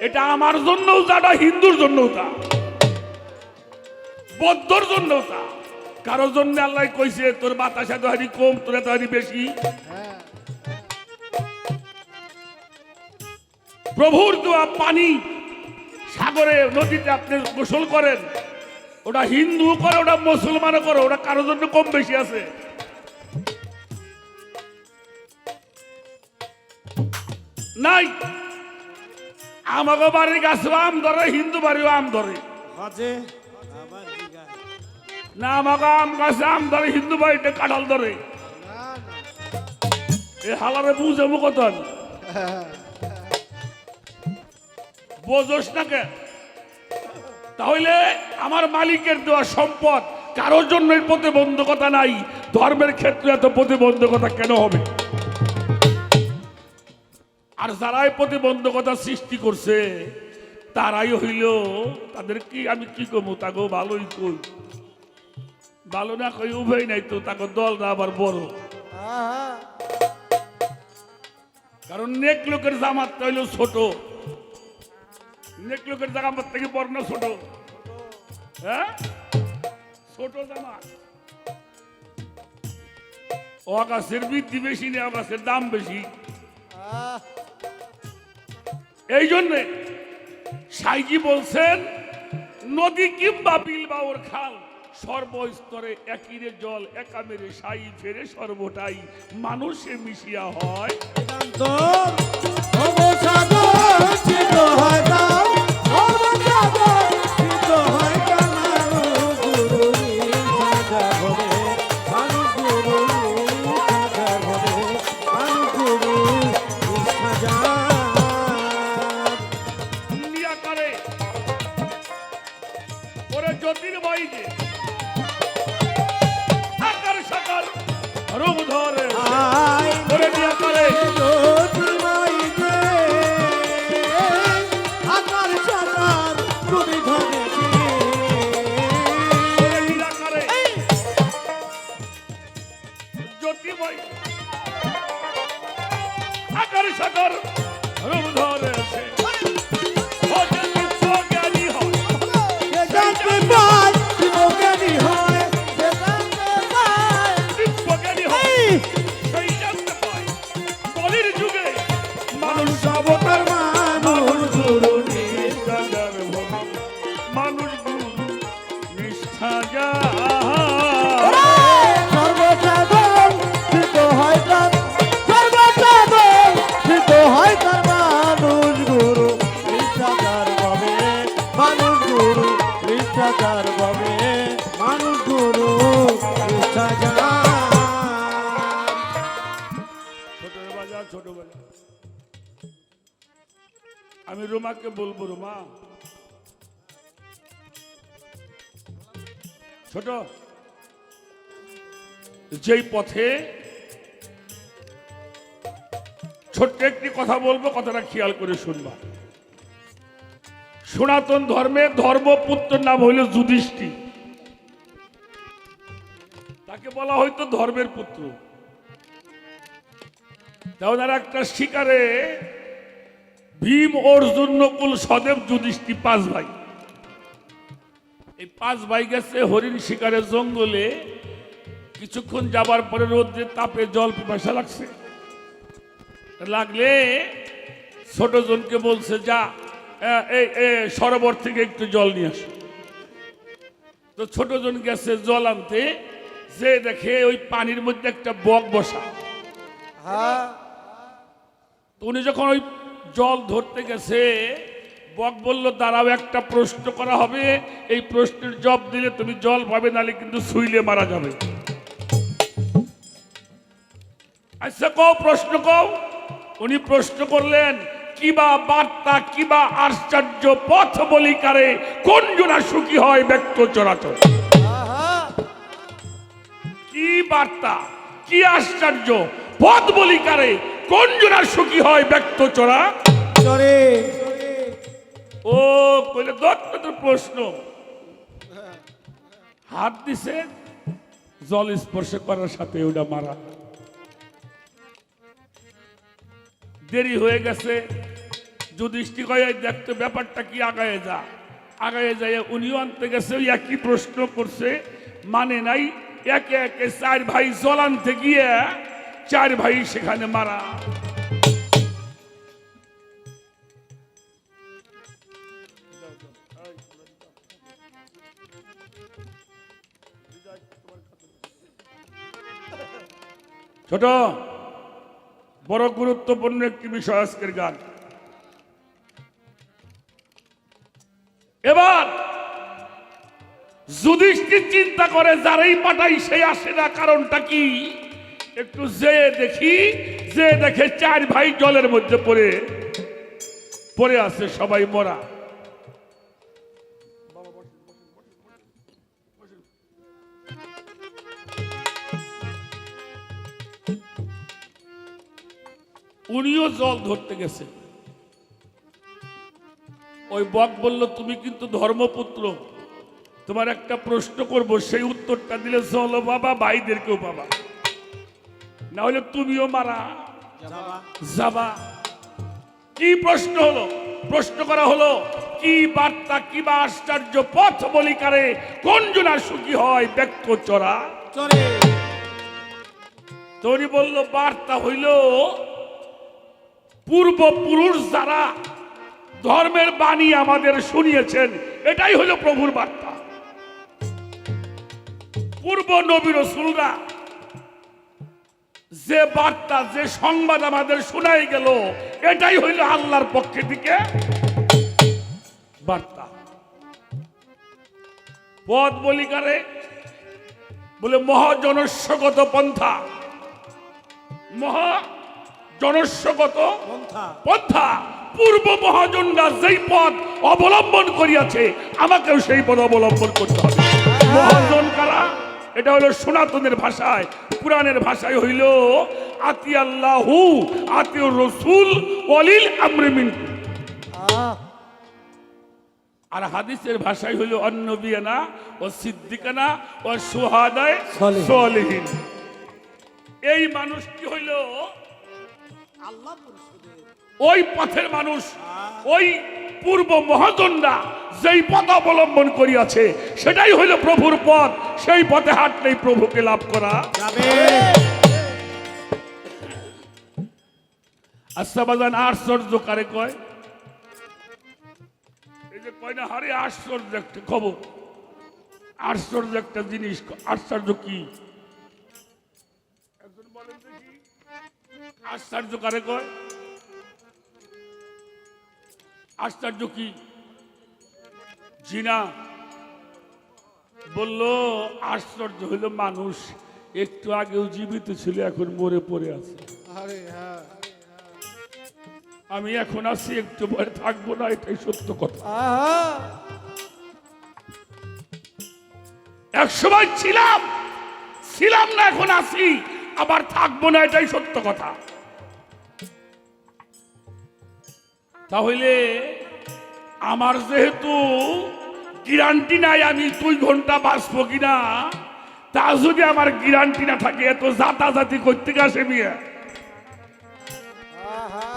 এটা আমার জন্যও তা, হিন্দুর জন্যও তা, বৌদ্ধর জন্যও তা। কারোর জন্য আল্লাহ কইছে তোর বাতাস এত হারি কম, তোর এত হারি বেশি। হ্যাঁ প্রভুর দেওয়া পানি সাগরে নদীতে আপনি গোসল করেন, ওটা হিন্দু করে, ওটা মুসলমানও করে, ওটা কারোর জন্য কম বেশি আছে? নাই। আমাকে বাড়ির গাছ আম ধরে, হিন্দু বাড়িও আম ধরে হজে আবার দিঘায়। না, আমাকে আম গাছে আম ধরে, হিন্দু বাড়িতে কাঁঠাল ধরে। না না এ হালারে বুঝে কতন বোঝোস না কে? তাহলে আমার মালিকের দেওয়া সম্পদ কারোর জন্য প্রতিবন্ধকতা নাই, ধর্মের ক্ষেত্রে এত প্রতিবন্ধকতা কেন হবে? আর যারাই প্রতিবন্ধকতা সৃষ্টি করছে তারাই হইল, তাদের কি আমি কি কমু, তাকেও ভালোই কই, ভালো না কই উভয় নাই তো, তাকে দল না আবার বড়। হ্যাঁ কারণ নেক লোকের জামাতটা হইল ছোট, নেক লোকের জামাত থেকে বড় না ছোট? হ্যাঁ, ছোট জামাত। অগাছের বৃদ্ধি বেশি নেই, অগাছের দাম বেশি। হ্যাঁ এই জন্যে সাইজি বলছেন, নদী কিংবা বিল বা ওর খাল সর্বস্তরে একই রে জল, একা মেরে সাই ফেরে সর্বটাই মানুষে মিশিয়া হয়। বেদান্ত অবসাদর চিত হয় দাও, অবসাদর চিত হয় কানারু গুরুরি সাজা ভবে, মানু গুরুরি সাজা ভবে, মানু গুরুরি সাজা। দুনিয়া করে ওরে জ্যোতির্ময় যে আকার সাকার রূপ ধরে, আয় ওরে দিয়া করে জ্যোতির্ময় যে আকার সাকার রূপে ধরেছে। ওরে লীলা করে জ্যোতির্ময় আকার সাকার রূপ ধরেছে। ও যে বিশ্বজ্ঞানী হয়, যে জানতে পায় জীবজ্ঞানী হয়, যে জানতে পায় বিশ্বজ্ঞানী হয়, সেই জানতে পায় কলির যুগে মানুষ অবতার মানুষ গুরু নিষ্ঠার ভবে, মানুষ গুরু নিষ্ঠা যা সর্বসাধন সিদ্ধ হয় তার, সর্বসাধন সিদ্ধ হয় তার, মানুষ গুরু নিষ্ঠাচার ভবে, মানুষ গুরু নিষ্ঠাচার ভবে, মানুষ গুরু নিষ্ঠাচার। ছোটবেলা ছোটবেলা আমি রোমাকে বলবো, রোমা ছোট, যেই পথে ছোট্ট একটি কথা বলবো, কথাটা খেয়াল করে শুনবা। সনাতন ধর্মে ধর্মপুত্রের নাম হইল যুধিষ্ঠির, তাকে বলা হয়তো ধর্মের পুত্র। তার একটা শিকারে ভীম, অর্জুন, নকুল, সদেব, যুধিষ্ঠির পাঁচ ভাই। এই পাঁচ ভাই গেছে হরিণ শিকারের জঙ্গলে। কিছুক্ষণ যাবার পরে রোদ্রের তাপে জল পিপাসা লাগছে, লাগলে ছোট জনকে বলছে যা এই সরোবর থেকে একটু জল নিয়ে আসো। তো ছোট জন গেছে জল আনতে, যে দেখে ওই পানির মধ্যে একটা বক বসা। হ্যাঁ তো উনি যখন ওই জল ধরতে গেছে, বক বলল দাঁড়াও, একটা প্রশ্ন করা হবে, এই প্রশ্নের জবাব দিলে তুমি জল পাবে, নালে কিন্তু শুইলে মারা যাবে। আচ্ছা কও, প্রশ্ন কও। উনি প্রশ্ন করলেন, কিবা বার্তা কিবা আশ্চর্য পথ বলিকারে কোন জনা সুখী হয় ব্যক্ত চরাচর। আহা কি বার্তা কি আশ্চর্য পথ বলিকারে কোন জনা সুখী হয় ব্যক্ত চরা। চরে ও কইলে দত্ত তোর প্রশ্ন। হাত দিছে, জল স্পর্শ করার সাথে ওটা মারা। দেরি হয়ে গেছে, যুধিষ্ঠির কয় দেখতে ব্যাপারটা কি, আগায়ে যা। আগায়ে যায় উনিও আনতে গেছে, ওই একই প্রশ্ন করছে, মানে নাই। একে একে চার ভাই জল আনতে গিয়ে চার ভাই সেখানে মারা। ছোট বড় গুরুত্বপূর্ণ একটি বিষয় আজকের গান। এবার যুধিষ্ঠির চিন্তা করে যারাই পাঠাই সে আসে না, কারণটা কি একটু যে দেখি। যে দেখে চার ভাই জলের মধ্যে পড়ে আছে, সবাই মরা। উনিও জল ধরতে গেছে। ওই বক বলল তুমি কিন্তু ধর্মপুত্র, তোমার একটা প্রশ্ন করব, সেই উত্তরটা দিলে জল বাবা ভাইদেরকেও পাবা, না হলে তুমিও মারা যাবা। কি প্রশ্ন হলো? প্রশ্ন করা হলো, কি বার্তা কিবা আশ্চর্য পথ বলিকারে কোন জনা সুখী হয় ব্যক্ত চরা। চরে তনি বলল বার্তা হইল, পূর্বপুরুষ যারা ধর্মের বাণী আমাদের শুনিয়েছেন, এটাই হলো প্রভুর বার্তা। পূর্ব নবী রাসূলরা যে বার্তা যে সংবাদ আমাদের শোনাই গেল, এটাই হইল আল্লাহর পক্ষে থেকে বার্তা। পথ বলিকারে বলে মহাজনস্যগত পন্থা, মহাজনস্যগত পন্থা। পূর্ব মহাজনরা যেই পথ অবলম্বন করিয়াছে, আমাকেও সেই পথ অবলম্বন করতে হবে। মহাজন কারা? এটা হলো সনাতনের ভাষায়, পুরাণের ভাষায় হইল আতি আল্লাহু আতি রসুল ওয়ালিল আমরি মিনকুম। আহ আর হাদিসের ভাষায় হইল অন্নবিয়ানা ও সিদ্দিকানা ও সুহাদায়ে সালিহিন। এই মানুষ কি হইল? ওই পথের মানুষ, ওই পূর্ব মহাজনরা যেই পথ অবলম্বন করিয়াছে, সেটাই হইল প্রভুর পথ। সেই পথে হাঁটলেই প্রভুকে লাভ করা যাবে। আচ্ছা বাজান, আশ্চর্য কারে কয়? এই যে কয় না, হারে আশ্চর্য একটা খবর, আশ্চর্য একটা জিনিস। আশ্চর্য কি? একজন বলেন দেখি, আশ্চর্য কারে কয়? আশ্চর্য কি? জিনা বলল আশ্চর্য হইল মানুষ একটু আগেও জীবিত ছিল, এখন মরে পড়ে আছে। আরে হ্যাঁ, আমি এখন আছি, একটু পরে থাকবো না, এটাই সত্য কথা। আহা এক সময় ছিলাম না, এখন আছি, আবার থাকবো না, এটাই সত্য কথা। তাহলে আমার যেহেতু গ্যারান্টি নাই আমি 2 ঘন্টা বাঁচবো কিনা, তা যদি আমার গ্যারান্টি না থাকে, এত জাতাজাতি করতে গেছে মিয়া। আহা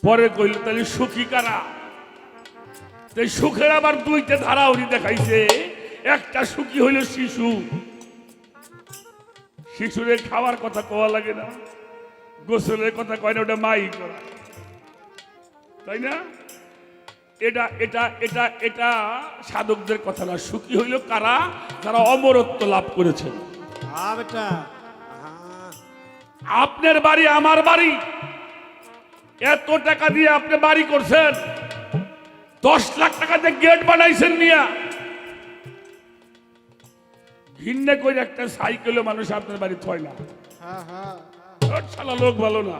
পরে কইল তাহলে সুখী কারা? তাই সুখের আবার 2টা ধারা উনি দেখাইছে। একটা সুখী হইল শিশু। শিশুরের খাওয়ার কথা কওয়া লাগে না, গোসলের কথা কয় না, ওটা মাই করা, তাই না? এটা এটা এটা এটা সাধকদের কথা না। সুখী হইল কারা? যারা অমরত্ব লাভ করেছেন। বেটা আপনার বাড়ি আমার বাড়ি, এত টাকা দিয়ে আপনি বাড়ি করছেন, 10 লাখ টাকা দিয়ে গেট বানাইছেন মিয়া, ঘিন্নে করে একটা সাইকেলে মানুষ আপনার বাড়ি থয় না। হ্যাঁ হ্যাঁ ওর শালা লোক ভালো না।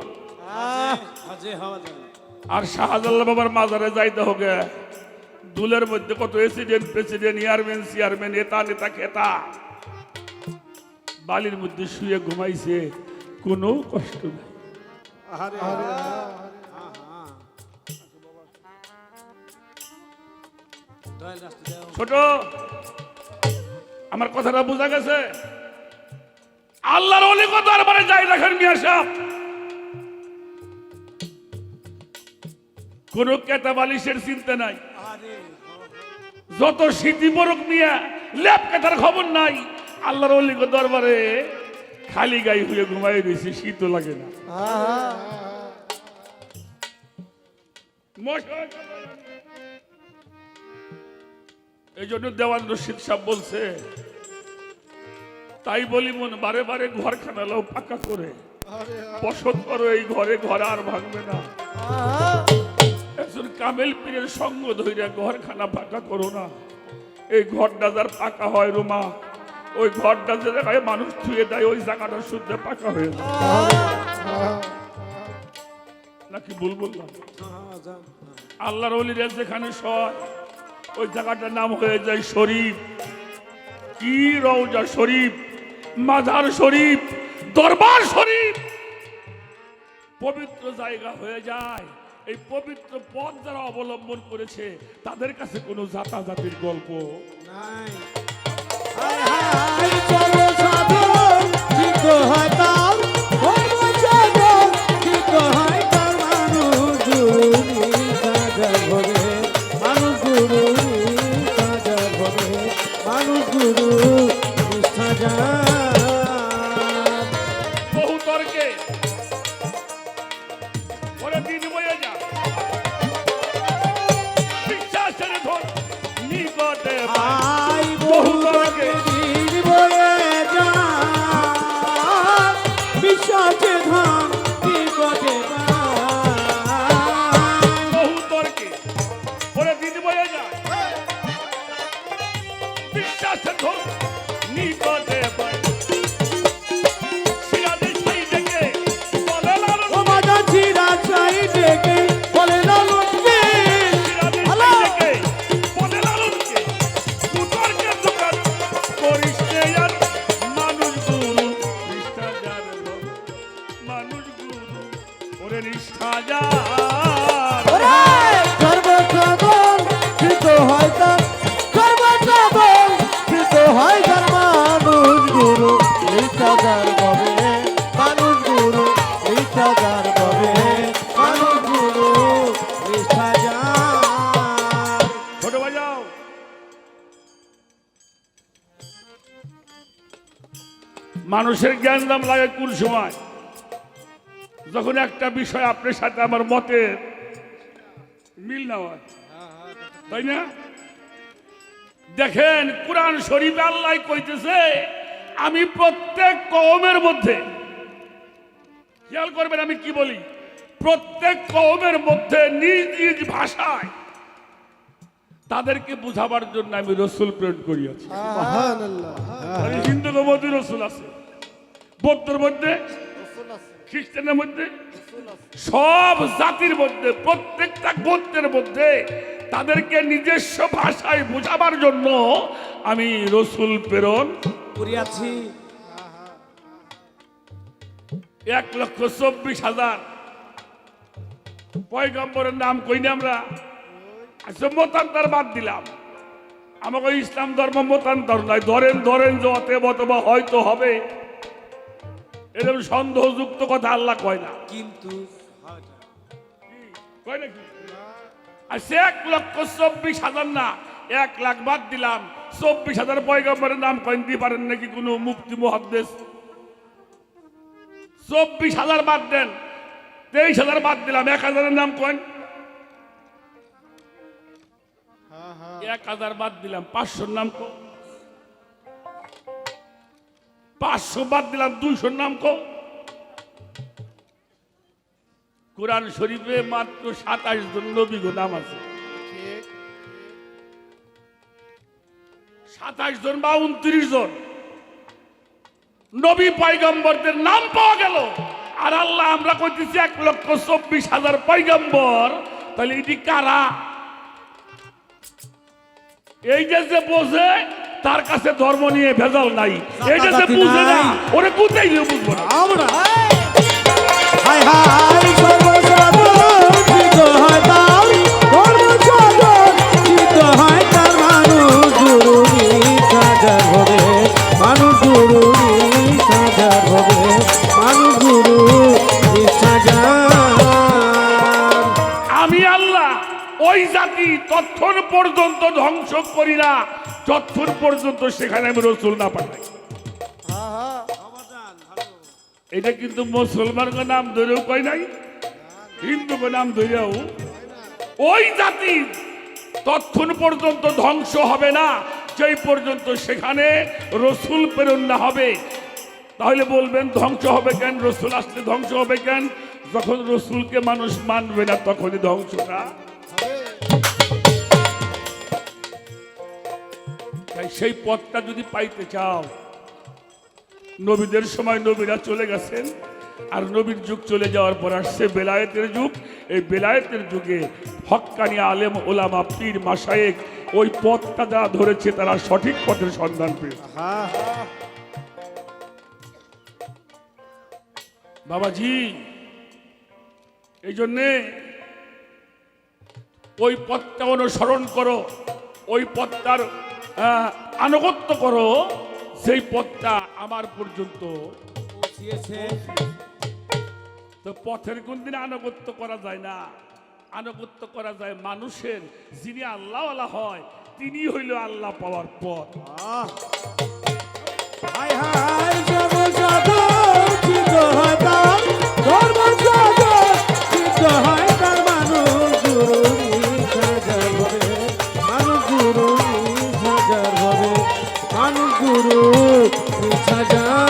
আহ আর শাহজালাল বাবার মাজারে যাইতে হবে, দুলের মধ্যে কত এসিডেন্ট প্রেসিডেন্ট এয়ারম্যান চেয়ারম্যান নেতা নেতা খেতা বালির মধ্যে শুয়ে ঘুমাইছে, কোনো কষ্ট নাই। আরে আরে ছোট, আমার কথাটা বোঝা গেছে? আল্লাহর ওলি কত দরবারে যাই দেখেন মিয়া সাহেব, কোন কেতা বালিশের চিন্তা নাই, যত স্মৃতি বরক নিয়ে লেপ কেতার খবর নাই। আল্লাহর ওলি কত দরবারে খালি গায়ে হয়ে ঘুমাই দিয়েছে, শীতও লাগে না। এই জন্য দেওয়ান রশিদ সাহেব বলছে, তাই বলি মন বারে বারে ঘর খানালাও পাকা করে বসত করো, এই ঘরে ঘর আর ভাঙবে না। একজন কামেল পীরের সঙ্গ ধইরা ঘরখানা পাকা করো না, এই ঘরটা যার পাকা হয় রুমা, ওই ঘরটা যে জায়গায় মানুষ ছুঁয়ে দেয় ওই জায়গাটা শুদ্ধ পাকা হয়ে যায়। নাকি ভুল বললাম? আল্লাহর ওলিরা যেখানে সয় ওই জায়গাটার নাম হয়ে যায় শরীফ। কি রওজা শরীফ, মাজার শরীফ, দরবার শরীফ, পবিত্র জায়গা হয়ে যায়। এই পবিত্র পথ যারা অবলম্বন করেছে তাদের কাছে কোনো জাতাজাতির গল্প নাই। বহু তর্কে ওরা দিন বয়ে যা, বিশ্বাসের ধন নিকটে পায়। বহু তর্কে বহু তর্কে ওরা দিন বয়ে যায়, বিশ্বাসের ধন নিকটে পায়। সিরাজে ছাই ডেকে বলে লালন, সিরাজে ছাই ডেকে বলে লালনকে, কুতর্কে দোকান করিস নে আর মানুষ গুরু নিষ্ঠা যার, মানুষ গুরু ওরে নিষ্ঠা যার। ছোট বাজাও, মানুষের জ্ঞান দাম লাগে কোন সময়? যখন একটা বিষয় আপনার সাথে আমার মতের মিল না হয়, তাই না? দেখেন কুরআন শরীফে আল্লাহ কইতেছে, আমি প্রত্যেক কওমের মধ্যে, খেয়াল করবেন আমি কি বলি, প্রত্যেক কওমের মধ্যে নিজ নিজ ভাষায় তাদেরকে বুঝাবার জন্য আমি রসুল প্রেরণ করিয়াছি। সুবহানাল্লাহ। হিন্দু মধ্যে রসুল আছে, বৌদ্ধের মধ্যে, খ্রিস্টানের মধ্যে, সব জাতির মধ্যে, প্রত্যেকটা গোত্রের মধ্যে তাদেরকে নিজস্ব ভাষায় বোঝাবার জন্য আমি রসুল প্রেরণ করিয়াছি। 1,24,000 পয়গম্বরের নাম কইনি আমরা। আচ্ছা মতান্তর বাদ দিলাম, আমাকে ইসলাম ধর্ম মতান্তর নাই, ধরেন ধরেন যে অতএব অথবা হয়তো হবে, এরকম সন্দেহযুক্ত কথা আল্লাহ কয় না, কিন্তু কয় নাকি? আর সে 1,24,000 না, 1 লাখ বাদ দিলাম, 24,000 পয়গম্বরের নাম কইন দিতে পারেন নাকি কোনো মুফতি মুহাদ্দিস? 24,000 বাদ দেন, 23,000 বাদ দিলাম, 1,000 নাম কইন। 1,000 বাদ দিলাম, 500 নাম কো, 500 বাদ দিলাম, 200 নাম কো। কোরআন শরীফে মাত্র 27 জন নবী গো নাম আছে, 27 জন বা 29 জন নবী পয়গম্বরদের নাম পাওয়া গেল। আর আল্লাহ আমরা কইতেছি 1,24,000 পয়গম্বর, তাহলে এটি কারা? এই যে বোঝে তার কাছে ধর্ম নিয়ে ভেজাল নাই, এই যে বুঝে না ওরে কোথায় নিয়ে বুঝবো না আমরা হাই হাই সর্বসাধন চিত হয় তার ধর্মসাধন চিত হয় তার মানুষ গুরু নিষ্ঠাজার হবে, মানুষ গুরু নিষ্ঠাজার হবে, মানুষ গুরু নিষ্ঠাজার। আমি আল্লাহ ওই জাতি তৎক্ষণ পর্যন্ত ধ্বংস করি না যতক্ষণ পর্যন্ত সেখানে আমি রসুল না পাঠাই। এটা কিন্তু মুসলমানের নাম ধরেও কয় নাই, হিন্দুকে নাম ধরেও ওই জাতি তৎক্ষণ পর্যন্ত ধ্বংস হবে না যেই পর্যন্ত সেখানে রসুল প্রেরণ না হবে। তাহলে বলবেন ধ্বংস হবে কেন? রসুল আসলে ধ্বংস হবে কেন? যখন রসুলকে মানুষ মানবে না তখনই ধ্বংসটা। তাই সেই পথটা যদি পাইতে চাও, নবীদের সময় নবীরা চলে গেছেন, আর নবীর যুগ চলে যাওয়ার পর আসছে বেলায়েতের যুগ। এই বেলায়েতের যুগে হক্কানি আলেম ওলামা পীর মাশায়েখ ওই পথটা যারা ধরেছে তারা সঠিক পথের সন্ধান পেয়েছে। বাবাজি এই জন্যে ওই পথটা অনুসরণ করো, ওই পথটার আনুগত্য করো, সেই পথটা আমার পর্যন্ত তো। পথের কোনদিন আনুগত্য করা যায় না, আনুগত্য করা যায় মানুষের। যিনি আল্লাহওয়ালা হয় তিনি হইল আল্লাহ পাওয়ার পথ। হাই হাই সর্বসাধন চিত হয় তার ধর্মসাধন চিত হয় তার মানুষ গুরু নিষ্ঠাজার হবে, মানুষ গুরু নিষ্ঠাজার হবে, মানুষ গুরু নিষ্ঠাজার।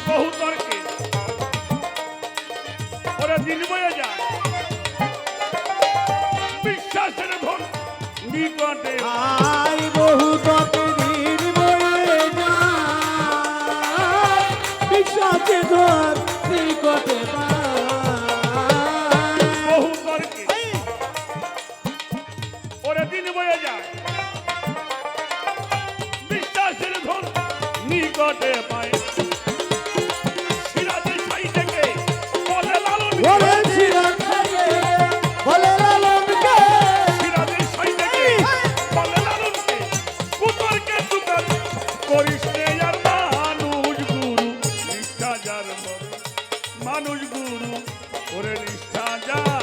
বহু তর্কে ওরা দিন বয়ে যায়, বিশ্বাসের ধন নিকটে হাই বহু তর্কে দিন বয়ে যায়, বিশ্বাসে ধর নিকটে পায়। বহু তর্কে ওরা দিন বয়ে যায়, বিশ্বাসের ধন নিকটে পায়। সিরাজের ছাই থেকে বলে লালন ওরে সিরাজ খাইয়ে বলে লালনকে, সিরাজের ছাই থেকে বলে লালনকে কুতর্কে তুকার করিস নে আর মানুষ গুরু নিষ্ঠা যার হবে, মানুষ গুরু ওরে নিষ্ঠা যার।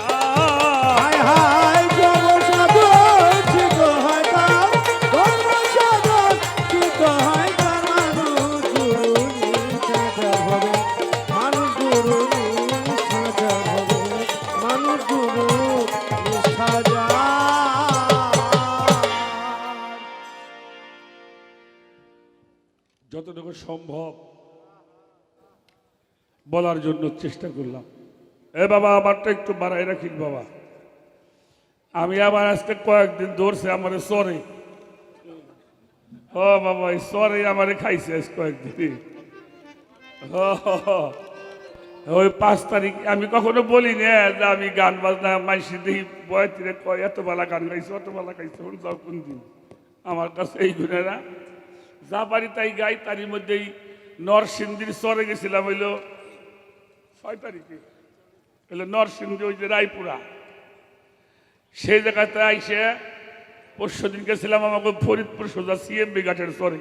হাই হাই জনসাধন চিত হয় তার ধর্মসাধন চিত হয় তার মানুষ গুরু নিষ্ঠাজার হবে, মানুষ গুরু নিষ্ঠাজার হবে, মানুষ গুরু নিষ্ঠাজার। যতটুকু সম্ভব বলার জন্য চেষ্টা করলাম। এ বাবা আমারটা একটু বাড়াই রাখিস বাবা, আমি আবার আজকে কয়েকদিন ধরছে আমার সরে। ও বাবা এই সরে আমারে খাইছে আজ কয়েকদিন। ওই 5 তারিখ আমি কখনো বলি না যে আমি গান বাজনা মাইসি দিই বয়তিরে কয় এত বেলা গান গাইছে অত বেলা গাইছে যাও কোন দিন। আমার কাছে এই গুণেরা যা পারি তাই গাই। তারই মধ্যেই নরসিংদীর চরে গেছিলাম, হইল 6 তারিখে, হইল নরসিংদী ওই যে রায়পুরা, সেই জায়গাতে আইসে পরশু দিন গেছিলাম আমাকে ফরিদপুর সোজা সিএমবি ঘাটের চরে,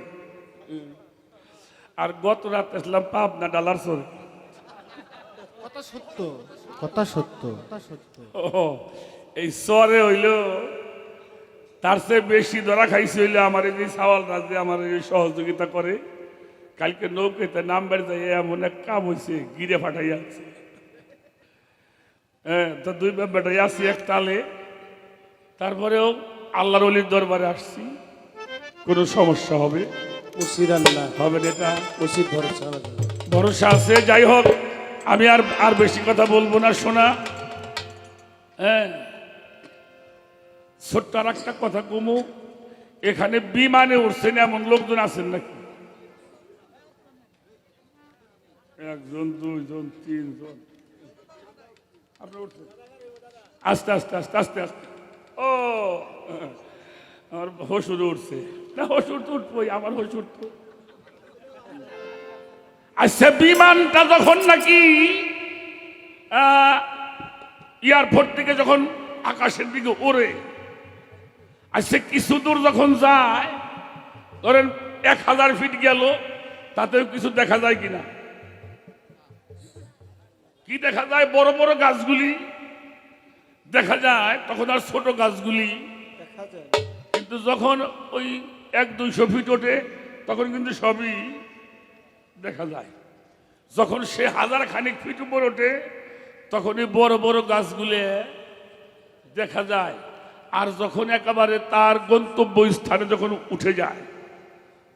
আর গত রাত আসলাম পাবনা ডালার চরে। কথা সত্য, কথা সত্য, কথা সত্য। ও এই চরে হইল তার চেয়ে বেশি ধরা খাইছে হইল আমার এই যে সাওয়াল রাজে আমার এই সহযোগিতা করে। কালকে নৌকাতে নাম্বার যাই এমন এক কাম হয়েছে, গিরে ফাটাই আছে। হ্যাঁ তো 2 বেটাই আসি এক তালে। তারপরেও আল্লাহর ওলির দরবারে আসছি, কোনো সমস্যা হবে উসির আল্লাহ হবে না, এটা উচিত ভরসা ভরসা আছে। যাই হোক আমি আর আর বেশি কথা বলবো না শোনা। হ্যাঁ, ছোট্ট আর একটা কথা কমু, এখানে বিমানে উঠছেন এমন লোকজন আছেন নাকি? একজন, দুইজন, তিনজন, আপনি উঠছেন? আস্তে আস্তে আস্তে আস্তে আস্তে। ও, আমার হসুর উঠছে না, হসুর তো উঠবই, আমার হসুর তো। আচ্ছা, বিমানটা যখন নাকি এয়ারপোর্ট থেকে যখন আকাশের দিকে ওড়ে, আচ্ছা কিছু দূর যখন যায়, ধরেন 1000 ফিট গেল, তাতেও কিছু দেখা যায় কিনা? কি দেখা যায়? বড় বড় গাছগুলি দেখা যায়, তখন আর ছোট গাছগুলি দেখা যায়। কিন্তু যখন ওই 100-200 ফিট ওঠে তখন কিন্তু সবই দেখা যায়। যখন সে 1000 খানিক ফিট উপর ওঠে তখনই বড় বড় গাছগুলি দেখা যায়। আর যখন একেবারে তার গন্তব্য স্থানে যখন উঠে যায়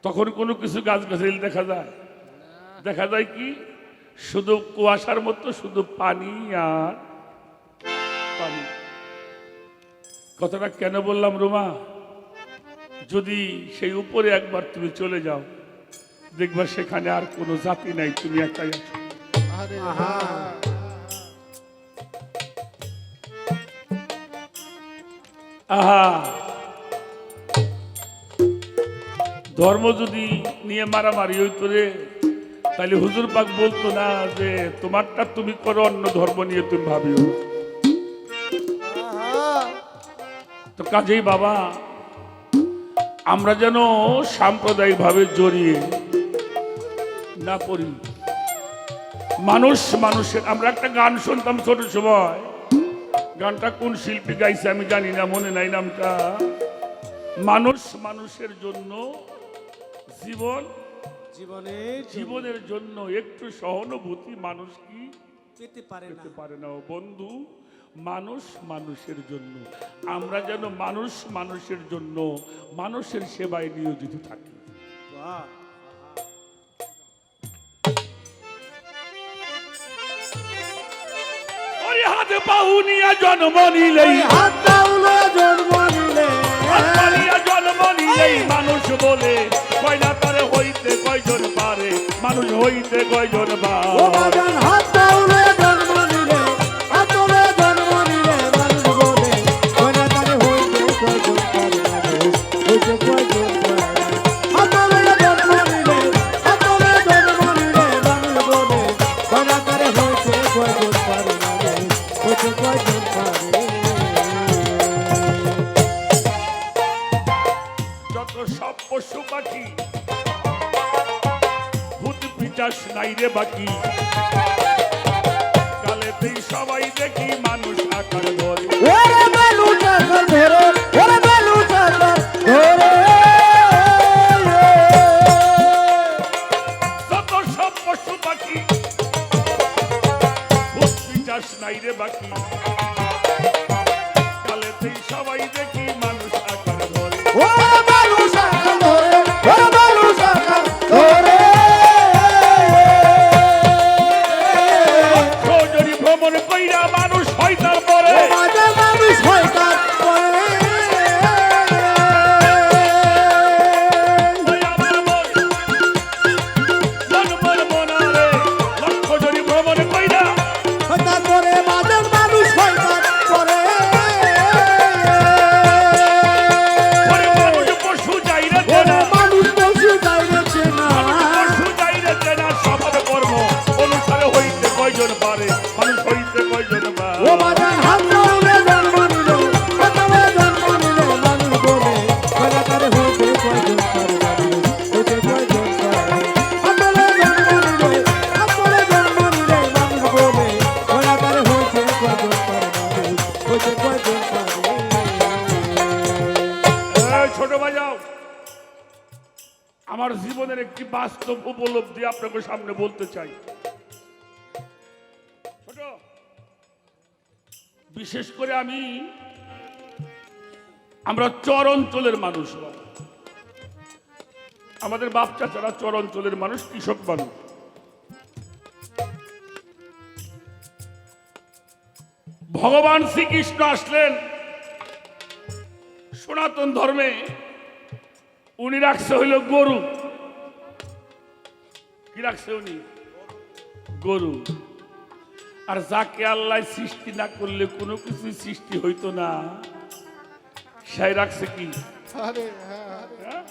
তখন কোনো কিছু গাছগাছালি দেখা যায়? দেখা যায় কি? শুধু কুয়াশার মতো, শুধু পানি আর পানি। কথাটা কেন বললাম রুমা? যদি সেই উপরে একবার তুমি চলে যাও, দেখবা সেখানে আর কোনো জাতি নাই, তুমি একাই আছো। আরে হ্যাঁ, আহা, ধর্ম যদি নিয়ে মারামারি হইতো রে, তাহলে হুজুর পাক বলতো না যে তোমারটা তুমি করো, অন্য ধর্ম নিয়ে তুমি ভাবিও। তো কাজেই বাবা, আমরা যেন সাম্প্রদায়িক ভাবে জড়িয়ে না পড়ি। মানুষ মানুষের, আমরা একটা গান শুনতাম ছোট সময়, গানটা কোন শিল্পী গাইছে আমি জানি না, মনে নাই নামটা। মানুষ মানুষের জন্য জীবন, জীবনের জন্য একটু সহানুভূতি মানুষ কি পেতে পারে না। পেতে পারে না। ও বন্ধু, মানুষ মানুষের জন্য, আমরা যেন মানুষ মানুষের জন্য মানুষের সেবায় নিয়োজিত থাকি। বাহ, ওরে হাতে পাউনিয়া জন্ম নিলেই, হাত তাউলে জন্ম নিলে হাত পানিয়া জন্ম নিলেই মানুষ বলে, কয় না তারে হইতে কয়জন পারে, মানুষ হইতে কয়জন ও পারে। বাজান হাত তাউলে জন্ম নিলে, হাত তাউলে জন্ম নিলে মানুষ বলে, কয়না তারে হইতে কয়জন পারে, মানুষ হইতে কয়জন পারে। হাত তাউলে জন্ম নিলে, হাত তাউলে জন্ম নিলে মানুষ বলে, কয়না তারে হইতে কয়জন পারে, মানুষ হইতে কয়জন পারে। যত সব পশু পাখি ভূত পিচাস নাই রে বাকি, কালেতেই সবাই দেখি মানুষ আকার ধরে। ওরে বেলু চাকর ধরে, ওরে বেলু চাকর ধরে। যত সব পশু পাখি ভূত পিচাস নাই রে বাকি, কালেতেই সবাই দেখি মানুষ আকার ধরে। ওরে বেলু চাকর ধরে, ওরে বেলু চাকর ধরে। সৌজনী ভ্রমণ কইরা মানুষ হয় তারপরে, ও মাঝে মানুষ হয় তার পরে। ওই আমার মন, মন মন মনারে, লক্ষ জনী ভ্রমণ কইরা হয় তার পরে, মাঝে মানুষ হয় তার পরে। ওরে মানুষ পশু যাই রে ওরে চেনা, মানুষ পশু যাইছে না। পশু যাই রে চেনা, স্বভাব কর্ম অনুসারে হইতে কয়জন পারে, মানুষ হইতে কয়জন পারে। ও বাজান হাত তাউলে জন্ম নিলে, হাত তাউলে জন্ম নিলে মানুষ বলে, কয়না তারে হইতে কয়জন পারে, মানুষ হইতে কয়জন পারে। হাত তাউলে জন্ম নিলে, হাত তাউলে জন্ম নিলে মানুষ বলে, কয়না তারে হইতে কয়জন পারে, মানুষ হইতে কয়জন পারে। এই ছোট বাজাও, আমার জীবনের একটি বাস্তব উপলব্ধি আপনাকে সামনে বলতে চাই। ছোট, বিশেষ করে আমরা চর অঞ্চলের মানুষ, আমাদের বাপ চাচারা চর অঞ্চলের মানুষ, কৃষক মানুষ। ভগবান শ্রীকৃষ্ণ আসলেন সনাতন ধর্মে, উনি রাখছে হইল গরু। কি রাখছে উনি? গরু। আর যাকে আল্লাহ সৃষ্টি না করলে কোনো কিছু সৃষ্টি হইতো না, সেই রাখছে কি? হ্যাঁ?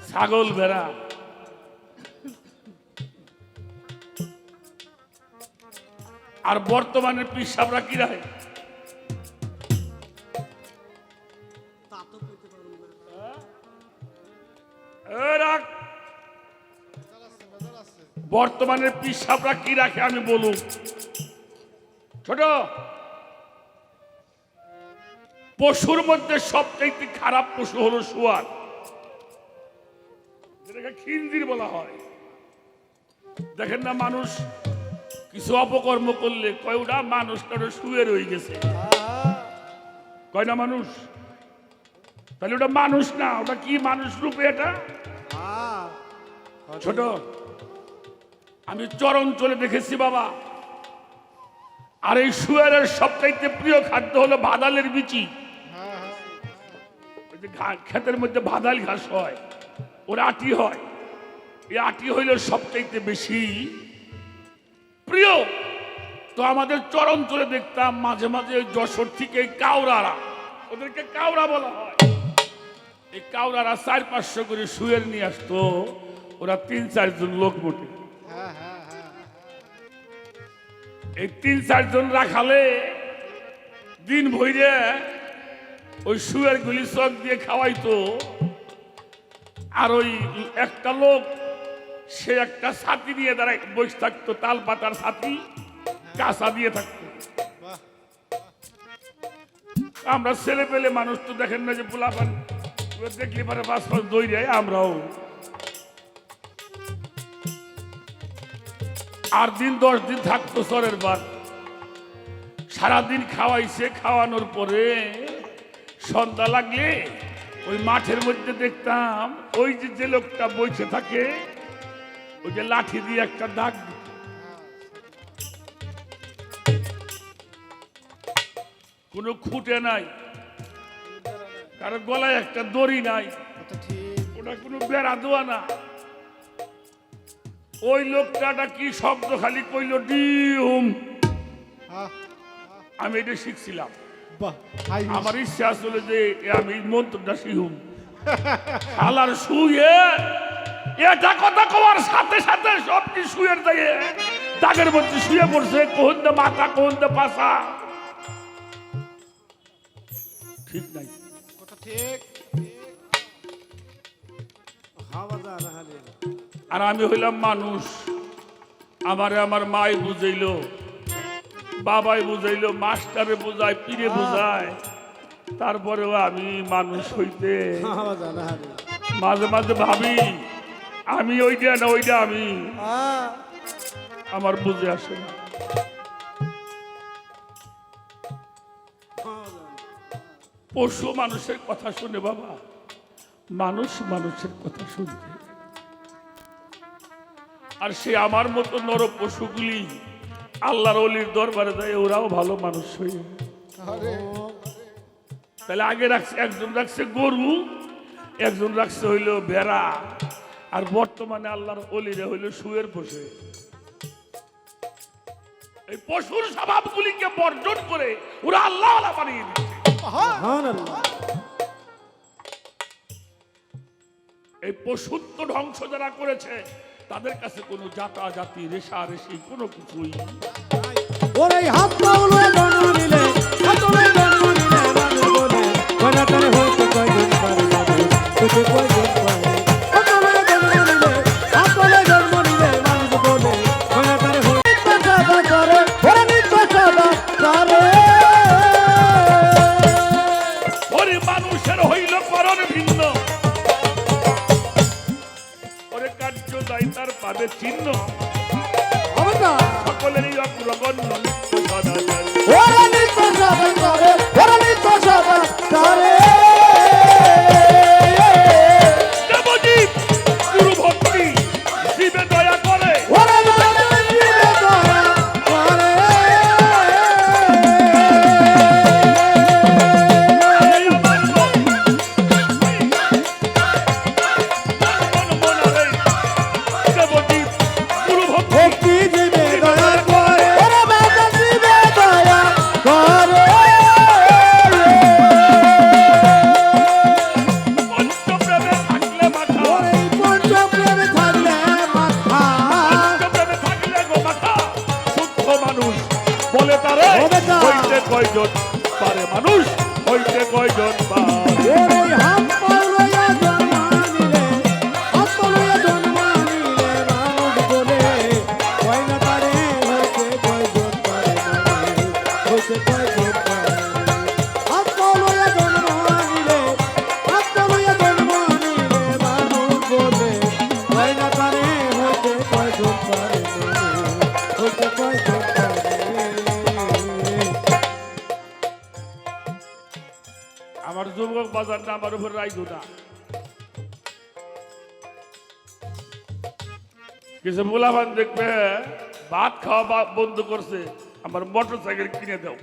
ছাগল, ভেড়া। আর বর্তমানের পিসাবরা কি রাখে? তা তো পেতে পারবো না। রাখ। বর্তমানের পিসাবরা কি রাখে আমি বলুন। ছোট, পশুর মধ্যে সবচেয়ে খারাপ পশু হলো শুয়ার, যেটাকে খিনজির বলা হয়। দেখেন না, মানুষ কিছু অপকর্ম করলে কয় ওটা মানুষটা শুয়ে রয়ে গেছে, কয় না মানুষ? তাহলে ওটা মানুষ না, ওটা কি মানুষ রূপে? এটা ছোট, আমি চরাঞ্চলে দেখেছি বাবা। আর এই শুয়ারের সবচাইতে প্রিয় খাদ্য হলো ভাদালের বিচি। ক্ষেতের মধ্যে ভাদাল ঘাস হয়, ওর আটি হয়। এই আটি হইল সবচাইতে বেশি প্রিয়। তো আমাদের চরাঞ্চলে দেখতাম মাঝে মাঝে যশোর থেকে কাউরারা, ওদেরকে কাউরা বলা হয়, এই কাউরারা 400-500 করে শুয়ের নিয়ে আসতো। ওরা 3-4 জন লোক মোটে। এই 3-4 জন রাখালে দিন ভইরে ওই শুয়ের গুলি চক দিয়ে খাওয়াইতো। আর ওই একটা লোক সে একটা ছাতি নিয়ে দাঁড়ায় বসে থাকতো, তাল পাতার ছাতি, কাঁচা দিয়ে থাকতো। আমরা ছেলে পেলে মানুষ তো দেখেন না যে পোলাপান দেখলে পারে 5-5 দই দেয়। আমরাও আর দিন 10 দিন থাকতো চরের বার। সারাদিন খাওয়াইছে, খাওয়ানোর পরে সন্ধ্যা লাগলে ওই মাঠের মধ্যে দেখতাম ওই যে লোকটা বসে থাকে, ওই যে লাঠি দিয়ে একটা দাগ দিত। কোনো খুঁটে নাই, কারো গলায় একটা দড়ি নাই, ওটা কোনো বেড়া দেওয়া না। ওই লোকটা কি শব্দ খালি কইল, ডিম। আমি এটা শিখছিলাম। আমার ইচ্ছা আসলে যে আমি মন্ত্রটা শিখুম। শালার শুয়ে এটা কথা কওয়ার সাথে সাথে সব কি শুয়ের দায়ে দাগের মধ্যে শুয়ে পড়ছে। কোন দে মাথা, কোন দে পাশা, ঠিক নাই। ঠিক। আর আমি হইলাম মানুষ। আমারে আমার মাই বুঝাইলো, বাবাই বুঝাইলো, মাস্টারে বুঝায়, পীরে বুঝায়। তারপরেও আমি মানুষ হইতে মাঝে মাঝে ভাবি আমি ওইটা না ওইটা আমি, আমার বুঝে আসে না। পশু মানুষের কথা শুনে বাবা, মানুষ মানুষের কথা শুনবে। আর সে আমার মতো নর পশুগুলি আল্লাহর ওলির দরবারে যায়, ওরাও ভালো মানুষ হয়ে। তাহলে আগে রাখছে, একজন রাখছে গরু, একজন রাখছে হইল ভেড়া, আর বর্তমানে আল্লাহর ওলিরে হইল শুয়ের বসে। এই পশুর স্বভাবগুলিকে বর্জন করে ওরা আল্লাহ বানিয়ে দিচ্ছে। এই পশুত্ব ধ্বংস যারা করেছে তাদের কাছে কোনো জাতা জাতি রেশা রেশি কোনো কিছুই। ওরাই হাত পাউলো জন্ম নিলে, হাতলে জন্ম নিলে মানুষ বলে, কয়নাটারে হইতে কয়জন পারে মানুষ, হইতে কয়জন পারে। হাতলে জন্ম নিলে, হাতলে জন্ম নিলে মানুষ বলে, কয়নাটারে হইতে সাদা করে, ওরা নিত্য সাদা করে। ওরে মানুষের হইল করণ ভিন্ন, ওরে কার্য দায় তার পাবে চিহ্ন। সকলেরই অগ্রগণ্য নিত্য সদাচার, ওরা নিত্য সাদা করে, ওরা নিত্য সাদা করে। দেবজীব গুরু ভক্তি জীবে দয়া করে, ওরা জীবে দয়া করে। কয়জন পারে, মানুষ হইতে কয়জন পারে। ওরে হাত পা লইয়া জন্ম নিলে, হাত পা লইয়া জন্ম নিলে মানুষ বলে, হয় না তারে হইতে কয়জন পারে মানুষ, হইতে কয়জন পারে। হাত পা লইয়া জন্ম নিলে, হাত পা লইয়া জন্ম নিলে মানুষ বলে, হয় না তারে হইতে কয়জন পারে মানুষ, হইতে কয়জন পারে। আমার যুবক বাজারটা আমার উপর রাইগো না। কিছু মুলাবান দেখবে ভাত খাওয়া বন্ধ করছে, আমার মোটর সাইকেল কিনে দাও।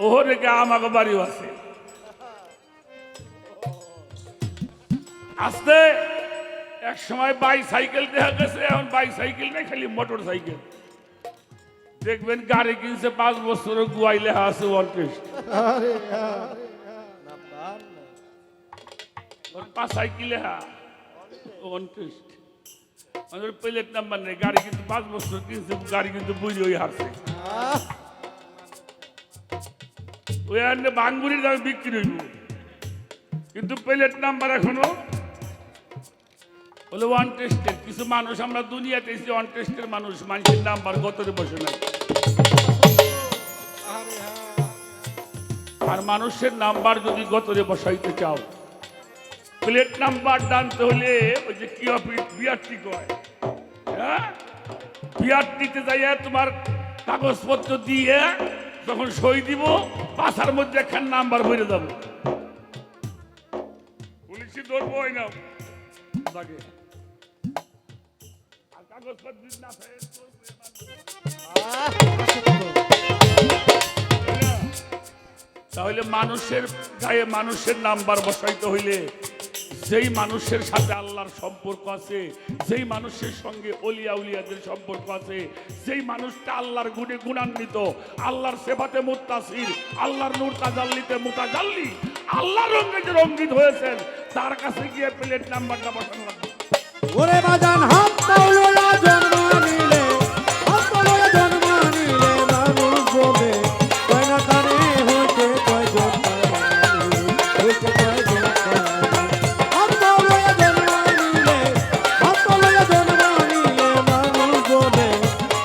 ওহ রেখে আমাকে বাড়িও আছে। আসতে এক সময় বাইসাইকেল দেখা গেছে, এখন বাইসাইকেল নেই, খালি মোটর সাইকেল। দেখবেন গাড়ি কিনছে 5 বছরের গুয়াই লেখা আছে ওয়ান্টেস্ট। পাঁচাই কি লেখা ওয়ান্টেস্ট, আমাদের প্লেট নাম্বার নেই। গাড়ি কিন্তু 5 বছর কিনছে, গাড়ি কিন্তু বুঝি ওই হারছে। ওই আনলে বাঙ্গুরির দামে বিক্রি হইব, কিন্তু প্লেট নাম্বার এখনো বলে ওয়ান্টেস্টের। কিছু মানুষ আমরা দুনিয়াতে এসে ওয়ান্টেস্টের মানুষ, মানুষের নাম্বার গতরে বসে নাই। আর মানুষের নাম্বার যদি গতরে বসাইতে চাও, প্লেট নাম্বার টানতে হলে ওই যে কি অফিস বিআরটি কয়, হ্যাঁ, বিআরটিতে যাইয়া তোমার কাগজপত্র দিয়ে যখন সই দিব, পাশার মধ্যে একখান নাম্বার ভরে যাবো, পুলিশই ধরবো হয় না তাকে। আর কাগজপত্র না থাকে তাহলে মানুষের গায়ে মানুষের নাম্বার বসাইতে হইলে যেই মানুষের সাথে আল্লাহর সম্পর্ক আছে, যেই মানুষের সঙ্গে অলিয়া উলিয়াদের সম্পর্ক আছে, যেই মানুষটা আল্লাহর গুণে গুণান্বিত, আল্লাহর সেবাতে মুত্তাসির, আল্লাহর নূর তাজাল্লিতে মুতাজাল্লি, আল্লাহর রঙে যে রঙ্গিত হয়েছেন, তার কাছে গিয়ে প্লেট নাম্বারটা বসানো লাগবে। ওরে বাজান হাত পা লইয়া জন্ম নিলে, হাত পা লইয়া জন্ম নিলে মানুষ বলে, হয় না তারে হইতে কয়জন পারে মানুষ, হইতে কয়জন পারে। হাত পা লইয়া জন্ম নিলে, হাত পা লইয়া জন্ম নিলে মানুষ বলে,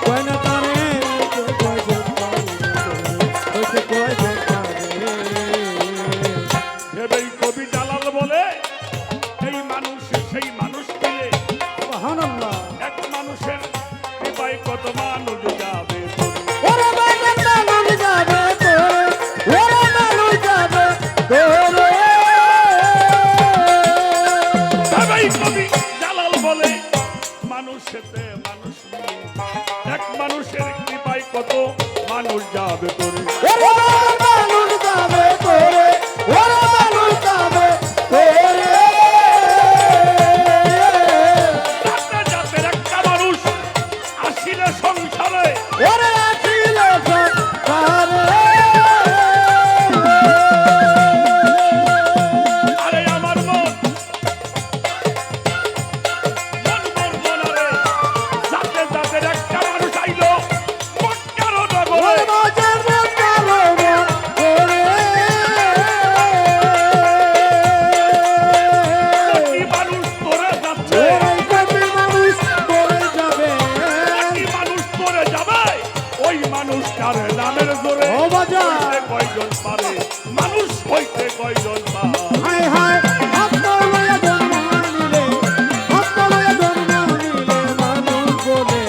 হয় না তারে হইতে কয়জন পারে মানুষ, হইতে কয়জন পারে। ভেবেই কবি জালাল বলে, এই মানুষ সেই মানুষ পেলে সুবহানাল্লাহ। এক মানুষের কৃপায় কত মানুষ যাবে। ওরে বাজান মানুষ যাবে তোরে, ওরে মানুষ যাবে তোরে। ভেবেই কবি জালাল বলে, মানুষেতে মানুষ মিলে এক মানুষের কৃপায় কত মানুষ যাবে তোরে। ওরে মানুষ যাবে তোরে, ওরে মানুষ যাবে তোরে। যাতে যাতে একটা মানুষ আসিলে সংসারে, ওরে আসিলে সংসারে। আরে আমার মন রে, যাতে যাতে একটা মানুষ আইলো মক্কার নগরে। ওরে বাজান কালো মন তোরে। কোটি মানুষ তোরে যাচ্ছে, ওরে কোটি মানুষ তোরে যাবে। কোটি মানুষ তোরে যাবে, ওই মানুষটার নামের জোরে ও বাজান। হইতে কয়জন পারে, মানুষ হইতে কয়জন পারে। হায় হায় হাত পা লইয়া জন্ম নিলে, হাত পা লইয়া জন্ম নিলে মানুষ বলে,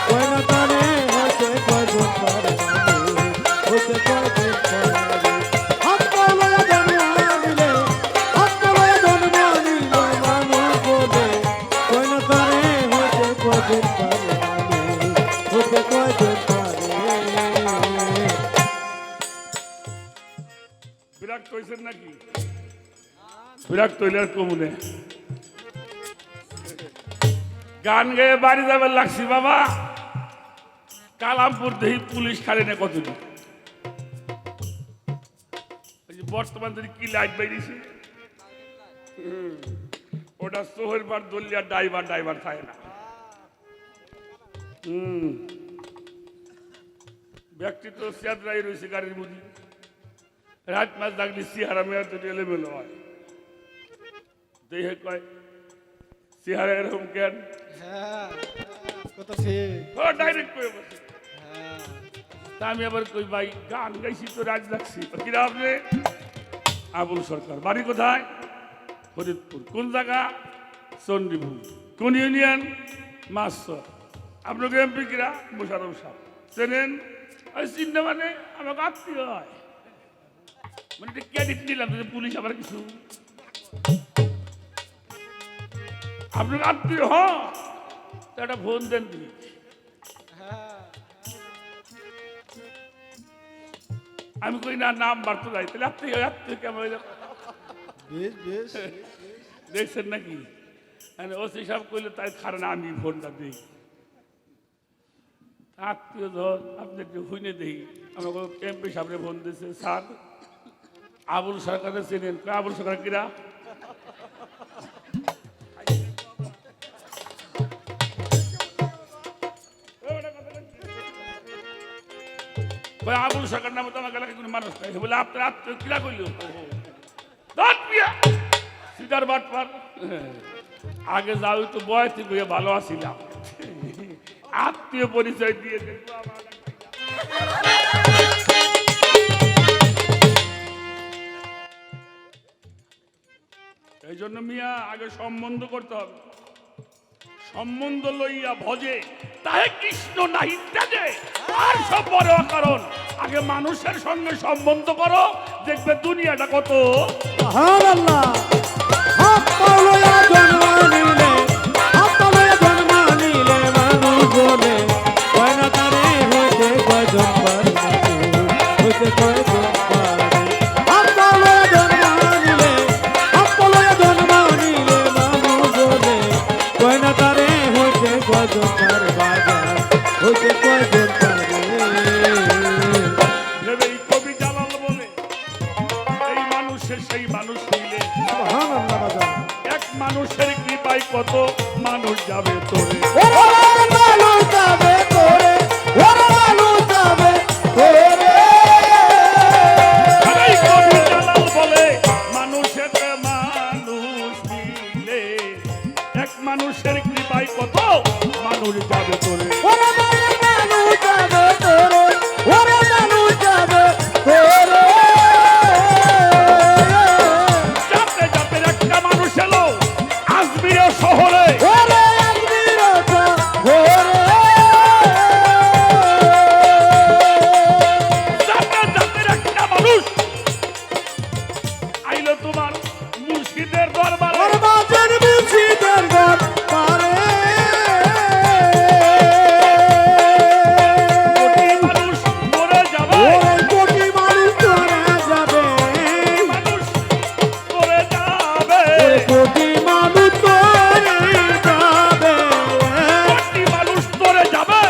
হয় না তারে হইতে কয়জন পারে মানুষ, হইতে কয়জন পারে। হাত পা লইয়া জন্ম নিলে, হাত পা লইয়া জন্ম নিলে মানুষ বলে, হয় না তারে হইতে কয়জন পারে মানুষ, হইতে কয়জন পারে। বিরাট কইছেন নাকি? বিরাট তৈলার কমুনে গান গেয়ে বাড়ি যাবে লাগছি বাবা। কালামপুর দেখি পুলিশ খালি না কতদিন। বর্তমান যদি কি লাইট বাইরেছে, ওটা সোহের বার দলিয়া ড্রাইভার থাকে না। ব্যক্তি তো চেয়ারাই রয়েছে গাড়ির মধ্যে, রাত মাস ডাকলে চেহারা মেয়ার তো এলোমেলো হয়। দেখে কয় চেহারা এরকম কেন, হ্যাঁ কত ঠিক ডাইরেক্ট করে বসে। হ্যাঁ তা আমি আবার কই ভাই গান গাইছি তো রাজ লাগছি, কিরা আপনি? আবুল সরকার, বাড়ি কোথায়? ফরিদপুর। কোন জায়গা? চন্ডীপুর। কোন ইউনিয়ন? মাসর। আপনাকে এমপি কিরা? মোশারফ সাহেব। চেনেন? ওই চিন্তা মানে আমাকে আত্মীয় হয়, মানে এটা ক্যাডিট নিলাম যে পুলিশ আবার কিছু আপনাকে আত্মীয় হ, তা একটা ফোন দেন তুমি। হ্যাঁ আমি কই না নাম বাড়তে যাই, তাহলে আত্মীয় আত্মীয় কেমন হয়ে যাবে? বেশ বেশ দেখছেন নাকি? ওসি সাহেব কইলে তাই কারণে আমি ফোনটা দিই। আত্মীয় ধর আপনি একটু হুইনে দিই, আমাকে এমপি সাহেবরে ফোন দিয়েছে, স্যার আবুল সরকারের চেনেন? আবুল সরকার কিরা? আবুল সরকার নামে তো আমার এলাকায় কোনো মানুষ নাই। বলে আপনার আত্মীয় কিরা করল? সিদার বাটপার, আগে যাও তো বয় থেকে ভালো আছিলাম, আত্মীয় পরিচয় দিয়ে দেখবো আমার। এই জন্য মিয়া আগে সম্বন্ধ করতে হবে, সম্বন্ধ লইয়া ভজে তাহে কৃষ্ণ নাহি ত্যাজে। আর সব বড় কারণ আগে মানুষের সঙ্গে সম্বন্ধ করো, দেখবে দুনিয়াটা কত। সুবহানাল্লাহ। হাত পা লইয়া জন্ম নিলে, হাত পা লইয়া জন্ম নিলে মানুষ বলে, কয় না তারে হইতে কয়জন পারে মানুষ, হইতে কয়জন পারে। হাত পা লইয়া জন্ম নিলে, হাত পা লইয়া জন্ম নিলে মানুষ বলে, কয় না তারে হইতে কয়জন পারে বাজার, হইতে কয়জন পারে। ভেবে এই কবি জালাল বলে এই মানুষের সেই মানুষ হইলে সুবহানাল্লাহ বাজার। এক মানুষের কৃপায় কত মানুষ যাবে তোরে। ওরে মানুষ যাবে তোরে, ওরে মানুষ যাবে তোরে। এই কবি জালাল বলে মানুষের মানুষ মিলে এক মানুষের কৃপায় কত মানুষ যাবে তোরে। ওরে মানুষ যাবে তোরে, ওরে মানুষ যাবে তোরে। যাতে যাতে একটা মানুষ এলো আজমিরের শহরে, ওরে আজমিরতা ওরে। যাতে যাতে একটা মানুষ আইলো তোমার মুর্শিদের দরবারে। ওর বাজার মুর্শিদের ঘর পারে। কোটি মানুষ মরে যাবে, ওরে কোটি মানুষ তোরা যাবে, মানুষ মরে যাবে, ওরে কোটি মানুষ তোরে যাবে। কোটি মানুষ মরে যাবে,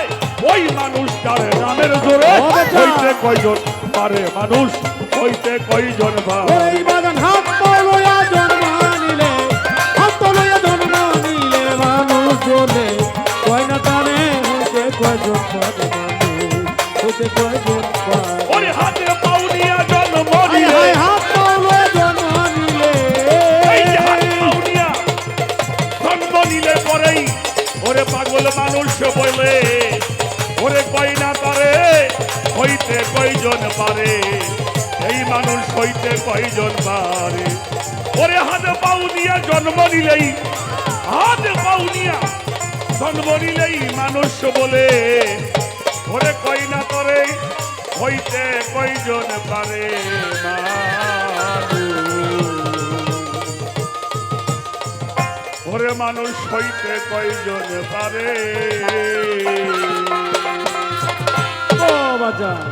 ওই মানুষ যারে নামের জোরে ও বেটা। হইতে কয়জন পারে মানুষ, হইতে কয়জন পারে। ওই বাগান হাত পা লইয়া জন্ম নিলে, হাত পা লইয়া জন্ম নিলে মানুষ বলে, কয় না তারে হইতে কয়জন পারে মানুষ, হইতে কয়জন পারে। ওরে হাতে পাও নিয়া জন্ম হায় নিলে, হায় হাত পা লইয়া জন্ম নিলে, এই যে হাতে পাও নিয়া জন্ম নিলে পরেই ওরে পাগল মানুষ বলে, ওরে কয় না তারে হইতে কয়জন পারে, এই মানুষ হইতে কয়জন পারে। ওরে হাতে পাও নিয়া জন্ম নিলেই, হাতে পাও নিয়া জন্ম নিলেই মানুষ বলে, ওরে কয় না তোরে হইতে কয়জন পারে মানুষ। ওরে মানুষ হইতে কয়জন পারে। ও বাজার